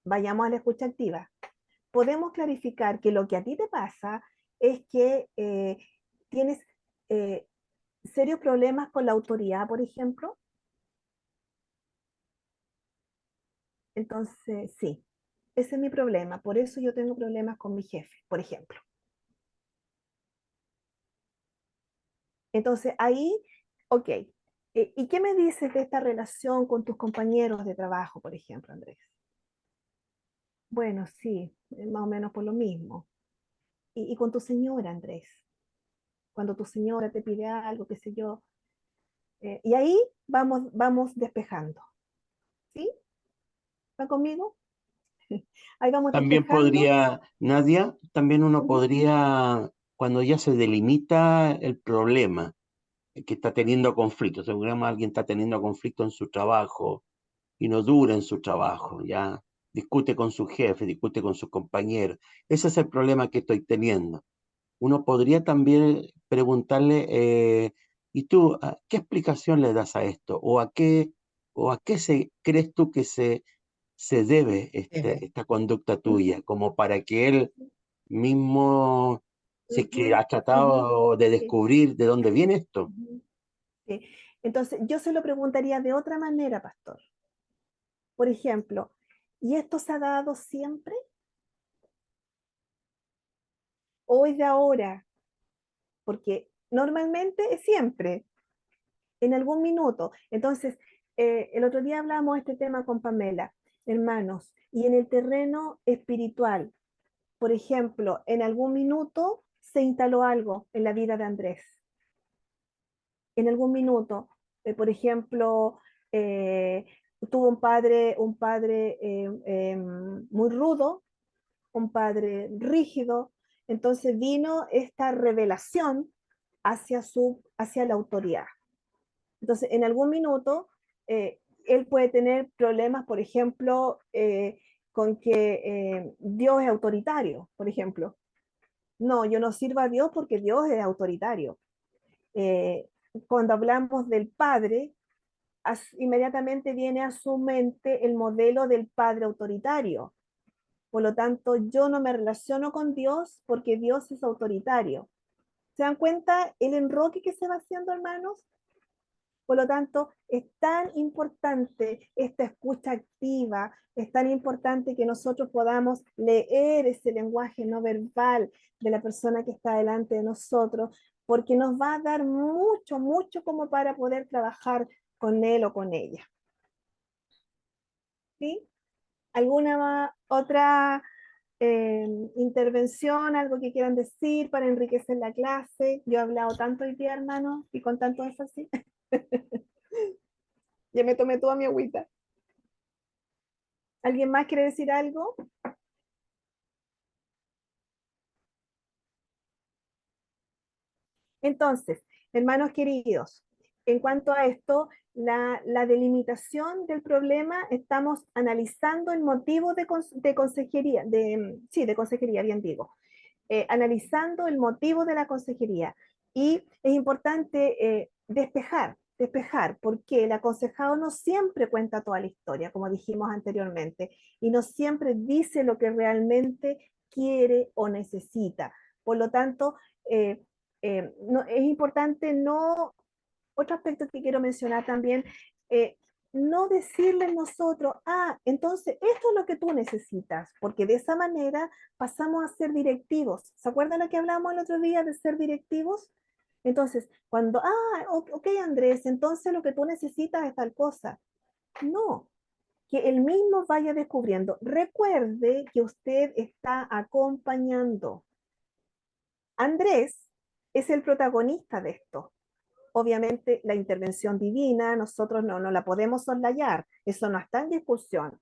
vayamos a la escucha activa, podemos clarificar que lo que a ti te pasa es que tienes serios problemas con la autoridad, por ejemplo. Entonces, sí, ese es mi problema. Por eso yo tengo problemas con mi jefe, por ejemplo. Entonces, ahí, ok. ¿Y qué me dices de esta relación con tus compañeros de trabajo, por ejemplo, Andrés? Bueno, sí, más o menos por lo mismo. Y con tu señora, Andrés, cuando tu señora te pide algo, qué sé yo. Y ahí vamos despejando. ¿Sí? ¿Va conmigo? Ahí vamos También despejando. podría, Nadia, también uno Ujú. podría, cuando ya se delimita el problema, que está teniendo conflicto, seguramente alguien está teniendo conflicto en su trabajo y no dura en su trabajo, ya discute con su jefe, discute con sus compañeros. Ese es el problema que estoy teniendo. Uno podría también preguntarle, ¿y tú qué explicación le das a esto? O a qué crees tú que se debe esta conducta tuya? Como para que él mismo, si es que Ujú, ha ujú, tratado de sí, descubrir de dónde viene esto. ujú, sí. Entonces, yo se lo preguntaría de otra manera, pastor. Por ejemplo, ¿y esto se ha dado siempre? ¿O es de ahora? Porque normalmente es siempre, en algún minuto. Entonces, el otro día hablamos de este tema con Pamela, hermanos, y en el terreno espiritual, por ejemplo, en algún minuto se instaló algo en la vida de Andrés. En algún minuto, por ejemplo, eh, tuvo un padre muy rudo, un padre rígido, entonces vino esta revelación hacia la autoridad. Entonces, en algún minuto, él puede tener problemas, por ejemplo, con que Dios es autoritario, por ejemplo. No, yo no sirvo a Dios porque Dios es autoritario. Eh, Cuando hablamos del Padre, inmediatamente viene a su mente el modelo del Padre autoritario. Por lo tanto, yo no me relaciono con Dios porque Dios es autoritario. ¿Se dan cuenta el enroque que se va haciendo, hermanos? Por lo tanto, es tan importante esta escucha activa, es tan importante que nosotros podamos leer ese lenguaje no verbal de la persona que está delante de nosotros, porque nos va a dar mucho, mucho como para poder trabajar con él o con ella. ¿Sí? ¿Alguna otra intervención, algo que quieran decir para enriquecer la clase? Yo he hablado tanto hoy día, hermano, y con tanto énfasis. Ya me tomé toda mi agüita. ¿Alguien más quiere decir algo? Entonces, hermanos queridos, en cuanto a esto, la delimitación del problema, estamos analizando el motivo de consejería, de consejería, bien digo, analizando el motivo de la consejería. Y es importante despejar, porque el aconsejado no siempre cuenta toda la historia, como dijimos anteriormente, y no siempre dice lo que realmente quiere o necesita. Por lo tanto, es importante otro aspecto que quiero mencionar también, no decirles nosotros, entonces esto es lo que tú necesitas, porque de esa manera pasamos a ser directivos. ¿Se acuerdan lo que hablamos el otro día de ser directivos? Entonces, cuando, ok Andrés, entonces lo que tú necesitas es tal cosa. No, que él mismo vaya descubriendo. Recuerde que usted está acompañando. Andrés es el protagonista de esto. Obviamente la intervención divina nosotros no la podemos soslayar, eso no está en discusión.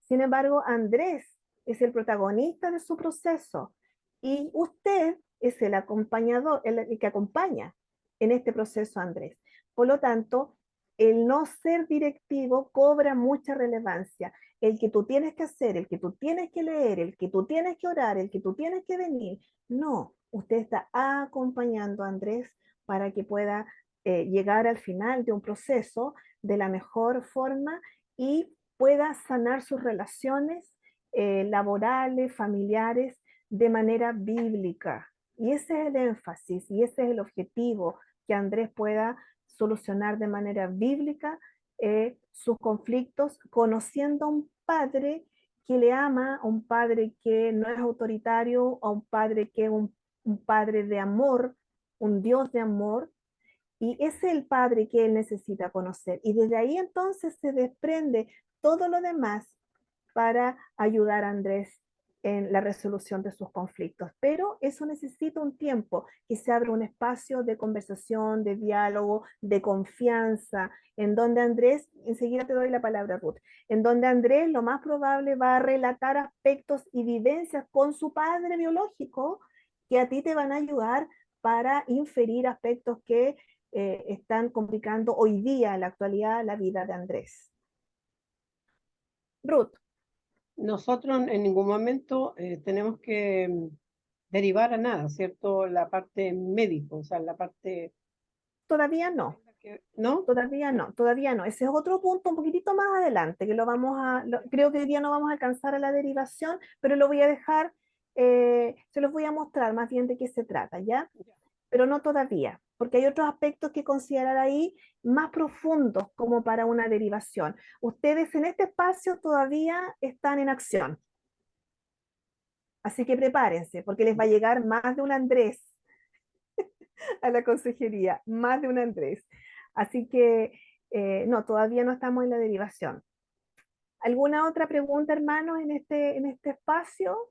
Sin embargo, Andrés es el protagonista de su proceso y usted es el acompañador, el que acompaña en este proceso a Andrés. Por lo tanto, el no ser directivo cobra mucha relevancia. El que tú tienes que hacer, el que tú tienes que leer, el que tú tienes que orar, el que tú tienes que venir. No, usted está acompañando a Andrés para que pueda llegar al final de un proceso de la mejor forma y pueda sanar sus relaciones laborales, familiares, de manera bíblica. Y ese es el énfasis y ese es el objetivo, que Andrés pueda solucionar de manera bíblica sus conflictos, conociendo a un padre que le ama, a un padre que no es autoritario, a un padre que es un padre de amor, un Dios de amor, y ese es el padre que él necesita conocer. Y desde ahí entonces se desprende todo lo demás para ayudar a Andrés en la resolución de sus conflictos. Pero eso necesita un tiempo, que se abra un espacio de conversación, de diálogo, de confianza, en donde Andrés, enseguida te doy la palabra, Ruth, en donde Andrés lo más probable va a relatar aspectos y vivencias con su padre biológico que a ti te van a ayudar para inferir aspectos que están complicando hoy día, en la actualidad, la vida de Andrés. Ruth. Nosotros en ningún momento tenemos que derivar a nada, ¿cierto? La parte médico, o sea, la parte... Todavía no. ¿No? Todavía no, todavía no. Ese es otro punto un poquitito más adelante, que creo que hoy día no vamos a alcanzar a la derivación, pero lo voy a dejar, se los voy a mostrar más bien de qué se trata, ¿ya? Pero no todavía, porque hay otros aspectos que considerar ahí más profundos como para una derivación. Ustedes en este espacio todavía están en acción, así que prepárense, porque les va a llegar más de un Andrés a la consejería, más de un Andrés. Así que no, todavía no estamos en la derivación. ¿Alguna otra pregunta, hermanos, en este espacio?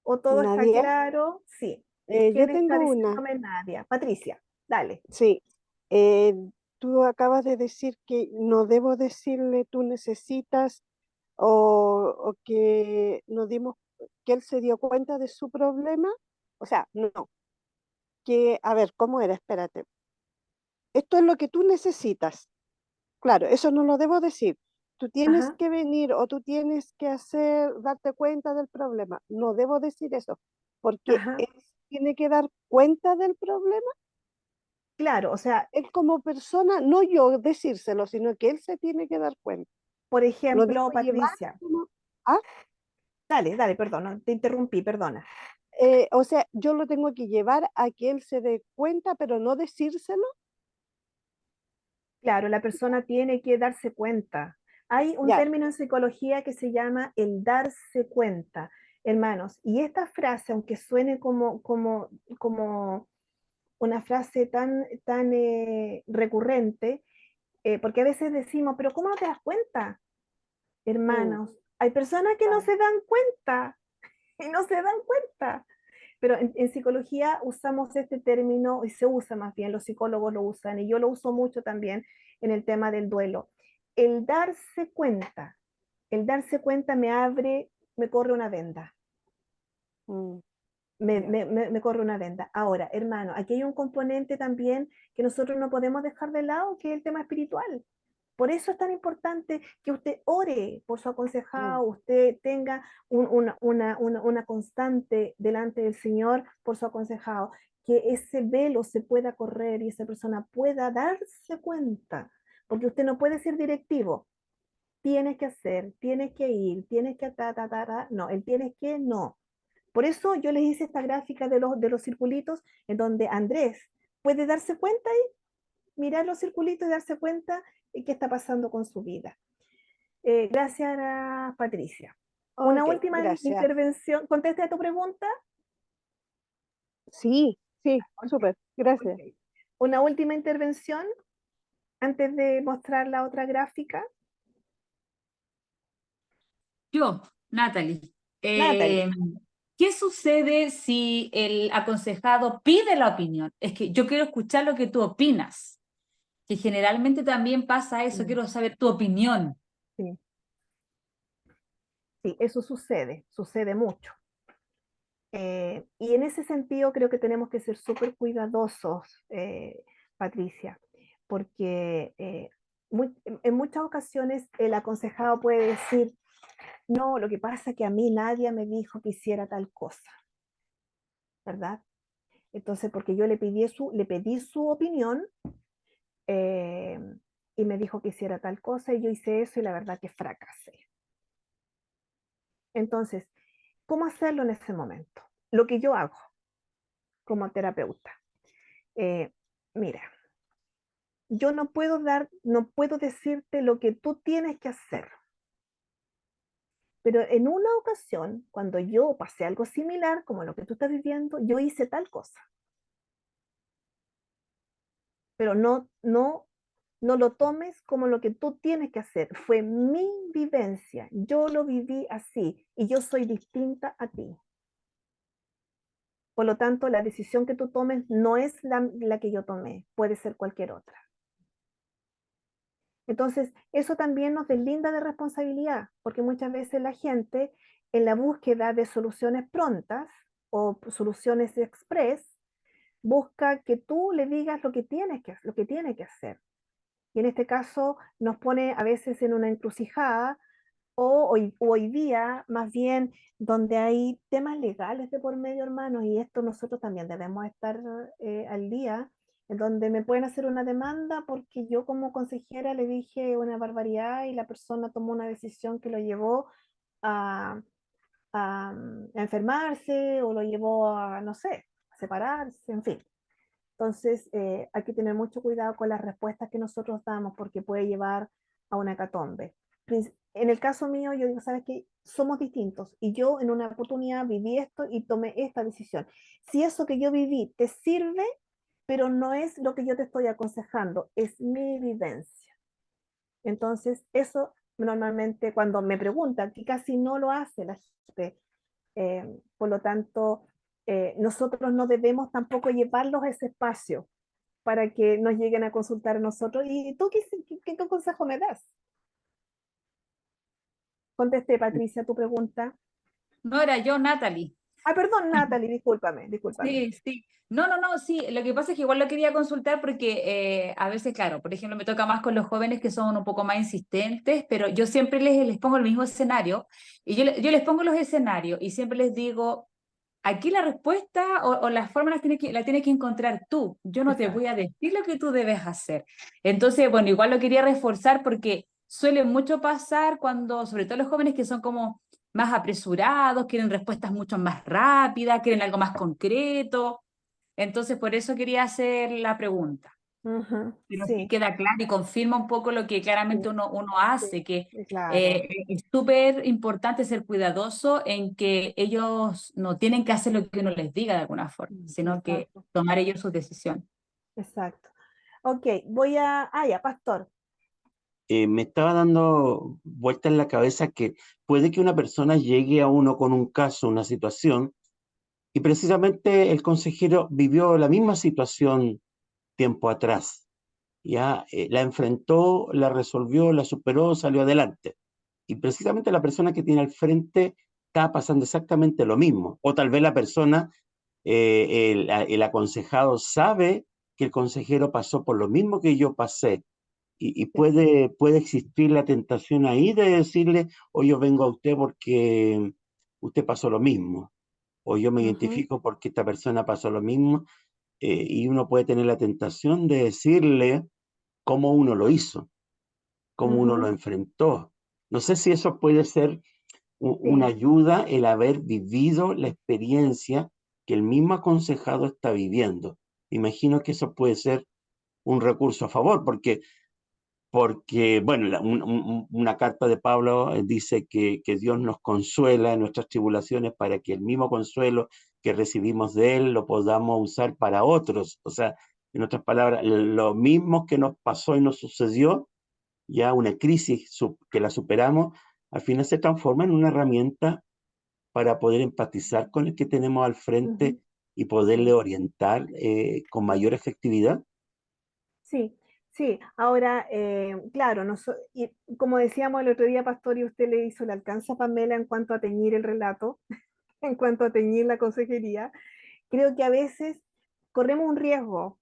¿O todo está Nadia, claro? Sí. yo ¿Quién está tengo una. diciéndome Nadia? Patricia, dale. Sí, tú acabas de decir que no debo decirle tú necesitas o que nos dimos, que él se dio cuenta de su problema. O sea, no, que, a ver, ¿cómo era? Espérate. Esto es lo que tú necesitas. Claro, eso no lo debo decir. tú tienes Ajá, que venir o tú tienes que darte cuenta del problema. No debo decir eso, porque ajá. él tiene que dar cuenta del problema. Claro, o sea, Él como persona, no yo decírselo, sino que él se tiene que dar cuenta. por Lo debo ejemplo, llevar Patricia, como... Ah, dale, dale, perdona, te interrumpí, perdona. o sea, yo lo tengo que llevar a que él se dé cuenta, pero no decírselo. Claro, la persona tiene que darse cuenta. Hay un Ya, término en psicología que se llama el darse cuenta, hermanos. Y esta frase, aunque suene como una frase tan recurrente, porque a veces decimos, pero ¿cómo no te das cuenta, mm, hermanos? Hay personas que no claro. se dan cuenta y no se dan cuenta. Pero en psicología usamos este término, y se usa más bien, los psicólogos lo usan, y yo lo uso mucho también en el tema del duelo. El darse cuenta, el darse cuenta me abre, me corre una venda, Mm, me, ya. me, me, me corre una venda. Ahora, hermano, aquí hay un componente también que nosotros no podemos dejar de lado, que es el tema espiritual. Por eso es tan importante que usted ore por su Mm, aconsejado, usted tenga una constante delante del Señor por su aconsejado, que ese velo se pueda correr y esa persona pueda darse cuenta, porque usted no puede ser directivo, tienes que hacer, tienes que ir, tienes que no, el tienes que no. Por eso yo les hice esta gráfica de los circulitos en donde Andrés puede darse cuenta mirar los circulitos y darse cuenta de qué está pasando con su vida. Gracias, Patricia. Una ok, última gracias. intervención. ¿Contesta a tu pregunta? Sí, sí, Ok, súper, gracias. ok. Una última intervención antes de mostrar la otra gráfica. Yo, Natalie, Natalie. ¿qué sucede si el aconsejado pide la opinión? Es que yo quiero escuchar lo que tú opinas, que generalmente también pasa eso, Mm, quiero saber tu opinión. sí, sí, eso sucede mucho. Y en ese sentido creo que tenemos que ser súper cuidadosos, Patricia, porque en muchas ocasiones el aconsejado puede decir, no, lo que pasa es que a mí nadie me dijo que hiciera tal cosa, ¿verdad? Entonces, porque yo le pedí su opinión, eh, y me dijo que hiciera tal cosa y yo hice eso y la verdad que fracasé. Entonces, ¿cómo hacerlo en ese momento? Lo que yo hago como terapeuta. Eh, Mira, yo no puedo decirte lo que tú tienes que hacer, pero en una ocasión, cuando yo pasé algo similar, como lo que tú estás viviendo, yo hice tal cosa, pero no lo tomes como lo que tú tienes que hacer. Fue mi vivencia, yo lo viví así y yo soy distinta a ti. Por lo tanto, la decisión que tú tomes no es la que yo tomé, puede ser cualquier otra. Entonces, eso también nos deslinda de responsabilidad, porque muchas veces la gente, en la búsqueda de soluciones prontas o soluciones express, busca que tú le digas lo que tiene que hacer. Y en este caso nos pone a veces en una encrucijada o hoy día, más bien, donde hay temas legales de por medio, hermanos, y esto nosotros también debemos estar al día, en donde me pueden hacer una demanda porque yo como consejera le dije una barbaridad y la persona tomó una decisión que lo llevó a, a enfermarse o lo llevó a, no sé, a separarse, en fin. Entonces, hay que tener mucho cuidado con las respuestas que nosotros damos porque puede llevar a una hecatombe. En el caso mío, yo digo, ¿sabes qué? Somos distintos y yo en una oportunidad viví esto y tomé esta decisión. Si eso que yo viví te sirve, pero no es lo que yo te estoy aconsejando, es mi vivencia. Entonces, eso normalmente cuando me preguntan, que casi no lo hace la gente, por lo tanto, nosotros no debemos tampoco llevarlos a ese espacio para que nos lleguen a consultar a nosotros. ¿Y tú qué consejo me das? Contesté, Patricia, tu pregunta. No era yo, Natalie. Ah, perdón, Natalie, discúlpame. Sí, sí. No, no, no, sí. Lo que pasa es que igual lo quería consultar porque a veces, claro, por ejemplo, me toca más con los jóvenes que son un poco más insistentes, pero yo siempre les pongo el mismo escenario y yo les pongo los escenarios y siempre les digo, aquí la respuesta o la forma la tienes que encontrar tú. Yo no te voy a decir lo que tú debes hacer. Entonces, bueno, igual lo quería reforzar porque suele mucho pasar cuando, sobre todo los jóvenes que son como más apresurados, quieren respuestas mucho más rápidas, quieren algo más concreto. Entonces, por eso quería hacer la pregunta. Ujú, Pero sí sí, queda claro y confirma un poco lo que claramente sí, uno hace, sí, que claro. es súper importante ser cuidadoso en que ellos no tienen que hacer lo que uno les diga de alguna forma, sino que Exacto, tomar ellos su decisión. exacto. Ok, ya, Pastor. Me estaba dando vuelta en la cabeza que puede que una persona llegue a uno con un caso, una situación, y precisamente el consejero vivió la misma situación tiempo atrás. Ya la enfrentó, la resolvió, la superó, salió adelante. Y precisamente la persona que tiene al frente está pasando exactamente lo mismo. O tal vez la persona, el aconsejado sabe que el consejero pasó por lo mismo que yo pasé. Y puede existir la tentación ahí de decirle, o yo vengo a usted porque usted pasó lo mismo, o yo me Ujú, identifico porque esta persona pasó lo mismo, y uno puede tener la tentación de decirle cómo uno lo hizo, cómo uno lo ujú, enfrentó. No sé si eso puede ser una sí, ayuda el haber vivido la experiencia que el mismo aconsejado está viviendo. Imagino que eso puede ser un recurso a favor, porque bueno, una carta de Pablo dice que Dios nos consuela en nuestras tribulaciones para que el mismo consuelo que recibimos de Él lo podamos usar para otros. O sea, en otras palabras, lo mismo que nos pasó y nos sucedió, ya una crisis que la superamos, al final se transforma en una herramienta para poder empatizar con el que tenemos al frente ujú, y poderle sí, orientar con mayor efectividad. sí, sí. Ahora, claro, y como decíamos el otro día, Pastor, y usted le hizo el alcance a Pamela en cuanto a teñir el relato, en cuanto a teñir la consejería, creo que a veces corremos un riesgo.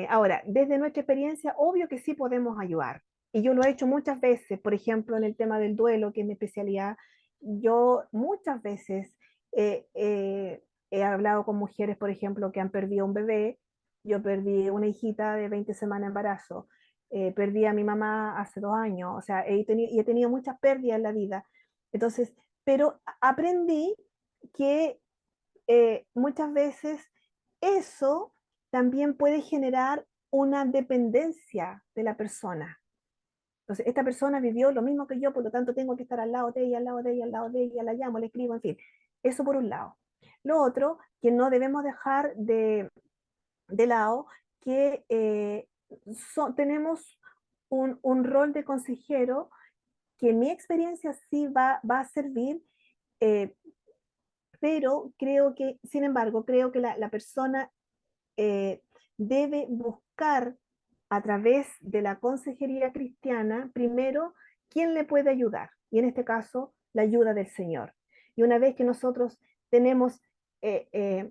Ahora, desde nuestra experiencia, obvio que sí podemos ayudar. Y yo lo he hecho muchas veces, por ejemplo, en el tema del duelo, que es mi especialidad. Yo muchas veces he hablado con mujeres, por ejemplo, que han perdido un bebé. Yo perdí una hijita de 20 semanas de embarazo. Perdí a mi mamá hace 2 años. O sea, y he tenido muchas pérdidas en la vida. Entonces, pero aprendí que muchas veces eso también puede generar una dependencia de la persona. Entonces, esta persona vivió lo mismo que yo, por lo tanto tengo que estar al lado de ella, al lado de ella, al lado de ella, la llamo, le escribo, en fin. Eso por un lado. Lo otro, que no debemos dejar de lado, que tenemos un rol de consejero que en mi experiencia sí va a servir, eh, pero creo que, sin embargo, creo que la persona eh, debe buscar a través de la consejería cristiana, primero, quién le puede ayudar. Y en este caso, la ayuda del Señor. Y una vez que nosotros tenemos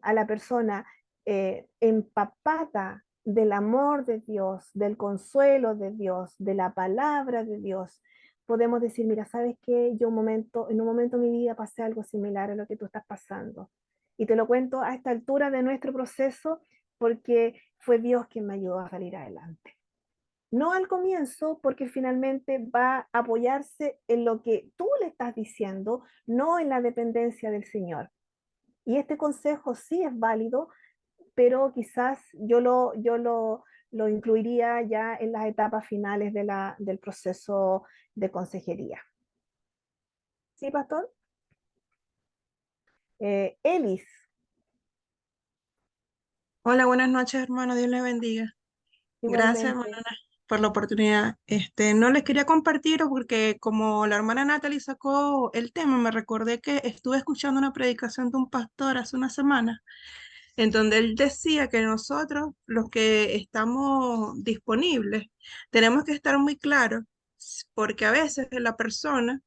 a la persona empapada del amor de Dios, del consuelo de Dios, de la palabra de Dios, podemos decir, mira, ¿sabes qué? Yo en un momento de mi vida pasé algo similar a lo que tú estás pasando. Y te lo cuento a esta altura de nuestro proceso porque fue Dios quien me ayudó a salir adelante. No al comienzo, porque finalmente va a apoyarse en lo que tú le estás diciendo, no en la dependencia del Señor. Y este consejo sí es válido, pero quizás lo incluiría ya en las etapas finales del proceso de consejería. ¿Sí, pastor? Elis, Hola, buenas noches, hermano. Dios les bendiga. Gracias, hermana, igualmente. por la oportunidad. No les quería compartir porque como la hermana Natalie sacó el tema, me recordé que estuve escuchando una predicación de un pastor hace una semana, en donde él decía que nosotros, los que estamos disponibles, tenemos que estar muy claros, porque a veces la persona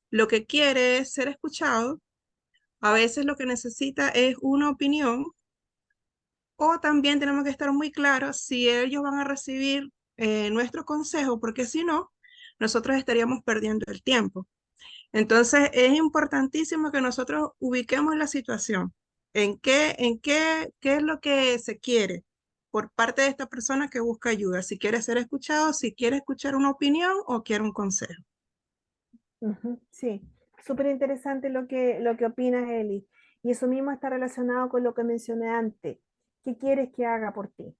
lo que quiere es ser escuchado A veces lo que necesita es una opinión, o también tenemos que estar muy claros si ellos van a recibir nuestro consejo, porque si no, nosotros estaríamos perdiendo el tiempo. Entonces, es importantísimo que nosotros ubiquemos la situación, qué es lo que se quiere por parte de esta persona que busca ayuda, si quiere ser escuchado, si quiere escuchar una opinión o quiere un consejo. Ujú, sí, súper interesante lo que opinas, Eli. Y eso mismo está relacionado con lo que mencioné antes. ¿Qué quieres que haga por ti?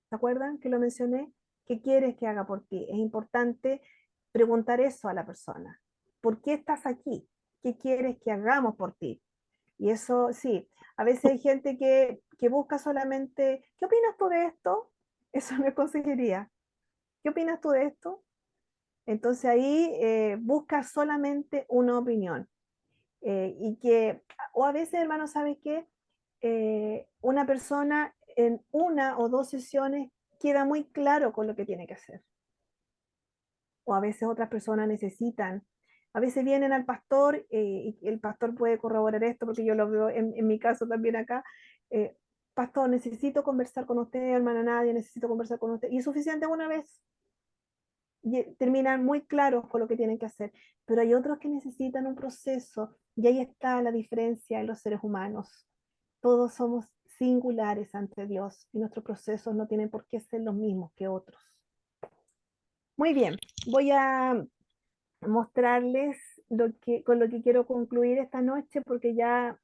¿Se acuerdan que lo mencioné? ¿Qué quieres que haga por ti? Es importante preguntar eso a la persona. ¿Por qué estás aquí? ¿Qué quieres que hagamos por ti? Y eso sí, a veces hay gente que busca solamente, ¿qué opinas tú de esto? Eso no es consejería. ¿Qué opinas tú de esto? Entonces ahí busca solamente una opinión. Y que, o a veces, hermano, ¿sabes qué? Una persona en una o dos sesiones queda muy claro con lo que tiene que hacer. O a veces otras personas necesitan, a veces vienen al pastor y el pastor puede corroborar esto porque yo lo veo en mi caso también acá. eh, Pastor, necesito conversar con usted, hermana Nadia, necesito conversar con usted. Y es suficiente una vez. Y terminan muy claros con lo que tienen que hacer, pero hay otros que necesitan un proceso y ahí está la diferencia en los seres humanos. Todos somos singulares ante Dios y nuestros procesos no tienen por qué ser los mismos que otros. Muy bien, voy a mostrarles con lo que quiero concluir esta noche porque ya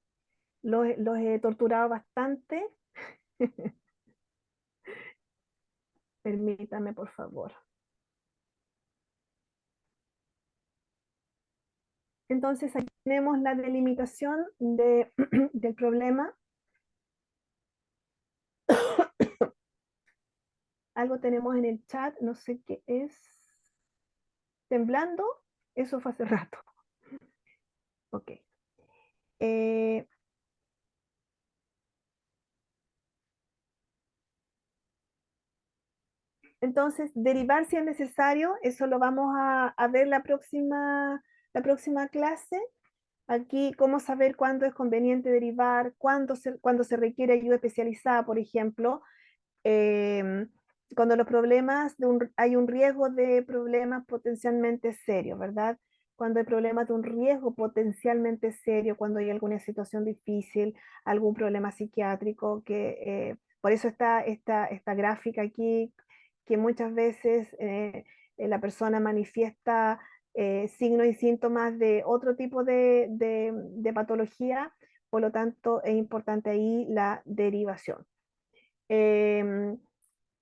los he torturado bastante. Permítame, por favor. Entonces, aquí tenemos la delimitación del problema. Algo tenemos en el chat, no sé qué es. Temblando, eso fue hace rato. Ok. Eh, entonces, derivar si es necesario, eso lo vamos a ver la próxima clase. Aquí, cómo saber cuándo es conveniente derivar, cuándo se requiere ayuda especializada, por ejemplo. eh, Cuando los problemas, hay un riesgo de problemas potencialmente serios, ¿verdad? Cuando hay problemas de un riesgo potencialmente serio, cuando hay alguna situación difícil, algún problema psiquiátrico, por eso está esta gráfica aquí, que muchas veces la persona manifiesta signos y síntomas de otro tipo de patología, por lo tanto es importante ahí la derivación. Eh,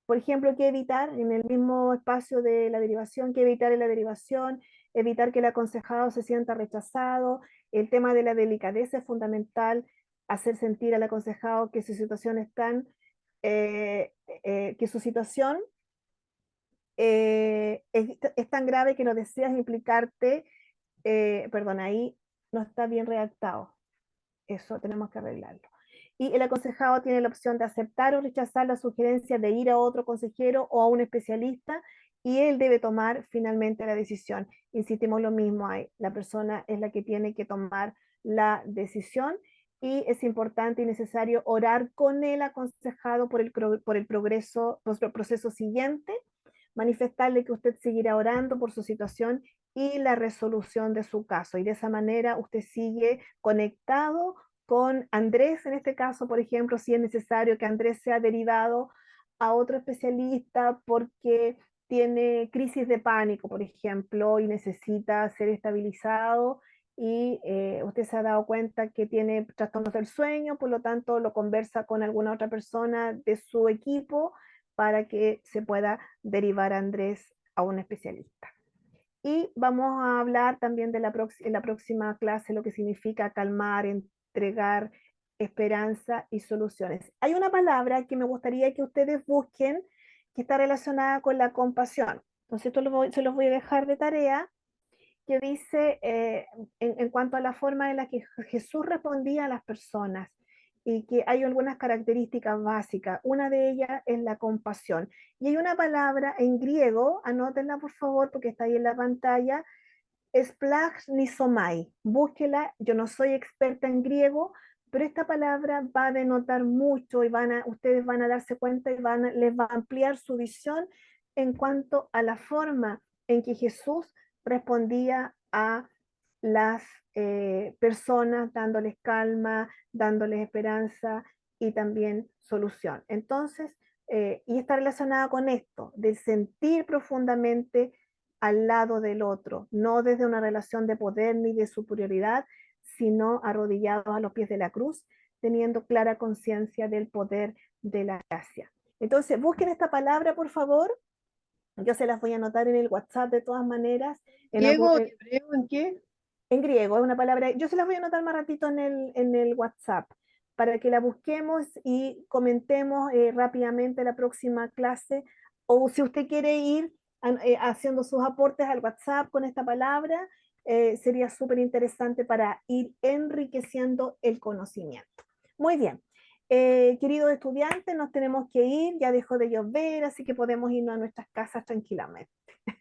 por ejemplo, ¿qué evitar en el mismo espacio de la derivación? ¿Qué evitar en la derivación? Evitar que el aconsejado se sienta rechazado. El tema de la delicadeza es fundamental, hacer sentir al aconsejado que su situación que su situación es tan grave que no deseas implicarte. Perdón, ahí no está bien redactado. Eso tenemos que arreglarlo. Y el aconsejado tiene la opción de aceptar o rechazar la sugerencia de ir a otro consejero o a un especialista y él debe tomar finalmente la decisión. Insistimos lo mismo ahí, la persona es la que tiene que tomar la decisión y es importante y necesario orar con el aconsejado por el proceso siguiente, manifestarle que usted seguirá orando por su situación y la resolución de su caso. Y de esa manera usted sigue conectado con Andrés, en este caso, por ejemplo, si es necesario que Andrés sea derivado a otro especialista porque tiene crisis de pánico, por ejemplo, y necesita ser estabilizado y usted se ha dado cuenta que tiene trastornos del sueño, por lo tanto lo conversa con alguna otra persona de su equipo para que se pueda derivar a Andrés a un especialista. Y vamos a hablar también en la próxima clase lo que significa calmar, entregar esperanza y soluciones. Hay una palabra que me gustaría que ustedes busquen que está relacionada con la compasión. Entonces, esto se los voy a dejar de tarea, que dice en cuanto a la forma en la que Jesús respondía a las personas y que hay algunas características básicas. Una de ellas es la compasión. Y hay una palabra en griego, anótenla por favor porque está ahí en la pantalla, esplagnisomai. Búsquela, yo no soy experta en griego, pero esta palabra va a denotar mucho y ustedes van a darse cuenta y les va a ampliar su visión en cuanto a la forma en que Jesús respondía a las personas, dándoles calma, dándoles esperanza y también solución. Entonces, y está relacionada con esto, de sentir profundamente al lado del otro, no desde una relación de poder ni de superioridad, sino arrodillados a los pies de la cruz, teniendo clara conciencia del poder de la gracia. Entonces, busquen esta palabra, por favor. Yo se las voy a anotar en el WhatsApp de todas maneras. ¿Griego, hebreo, en qué? En griego, es una palabra. Yo se las voy a anotar más ratito en el WhatsApp para que la busquemos y comentemos rápidamente la próxima clase. O si usted quiere ir haciendo sus aportes al WhatsApp con esta palabra, sería súper interesante para ir enriqueciendo el conocimiento. Muy bien. Queridos estudiantes, nos tenemos que ir, ya dejó de llover, así que podemos irnos a nuestras casas tranquilamente.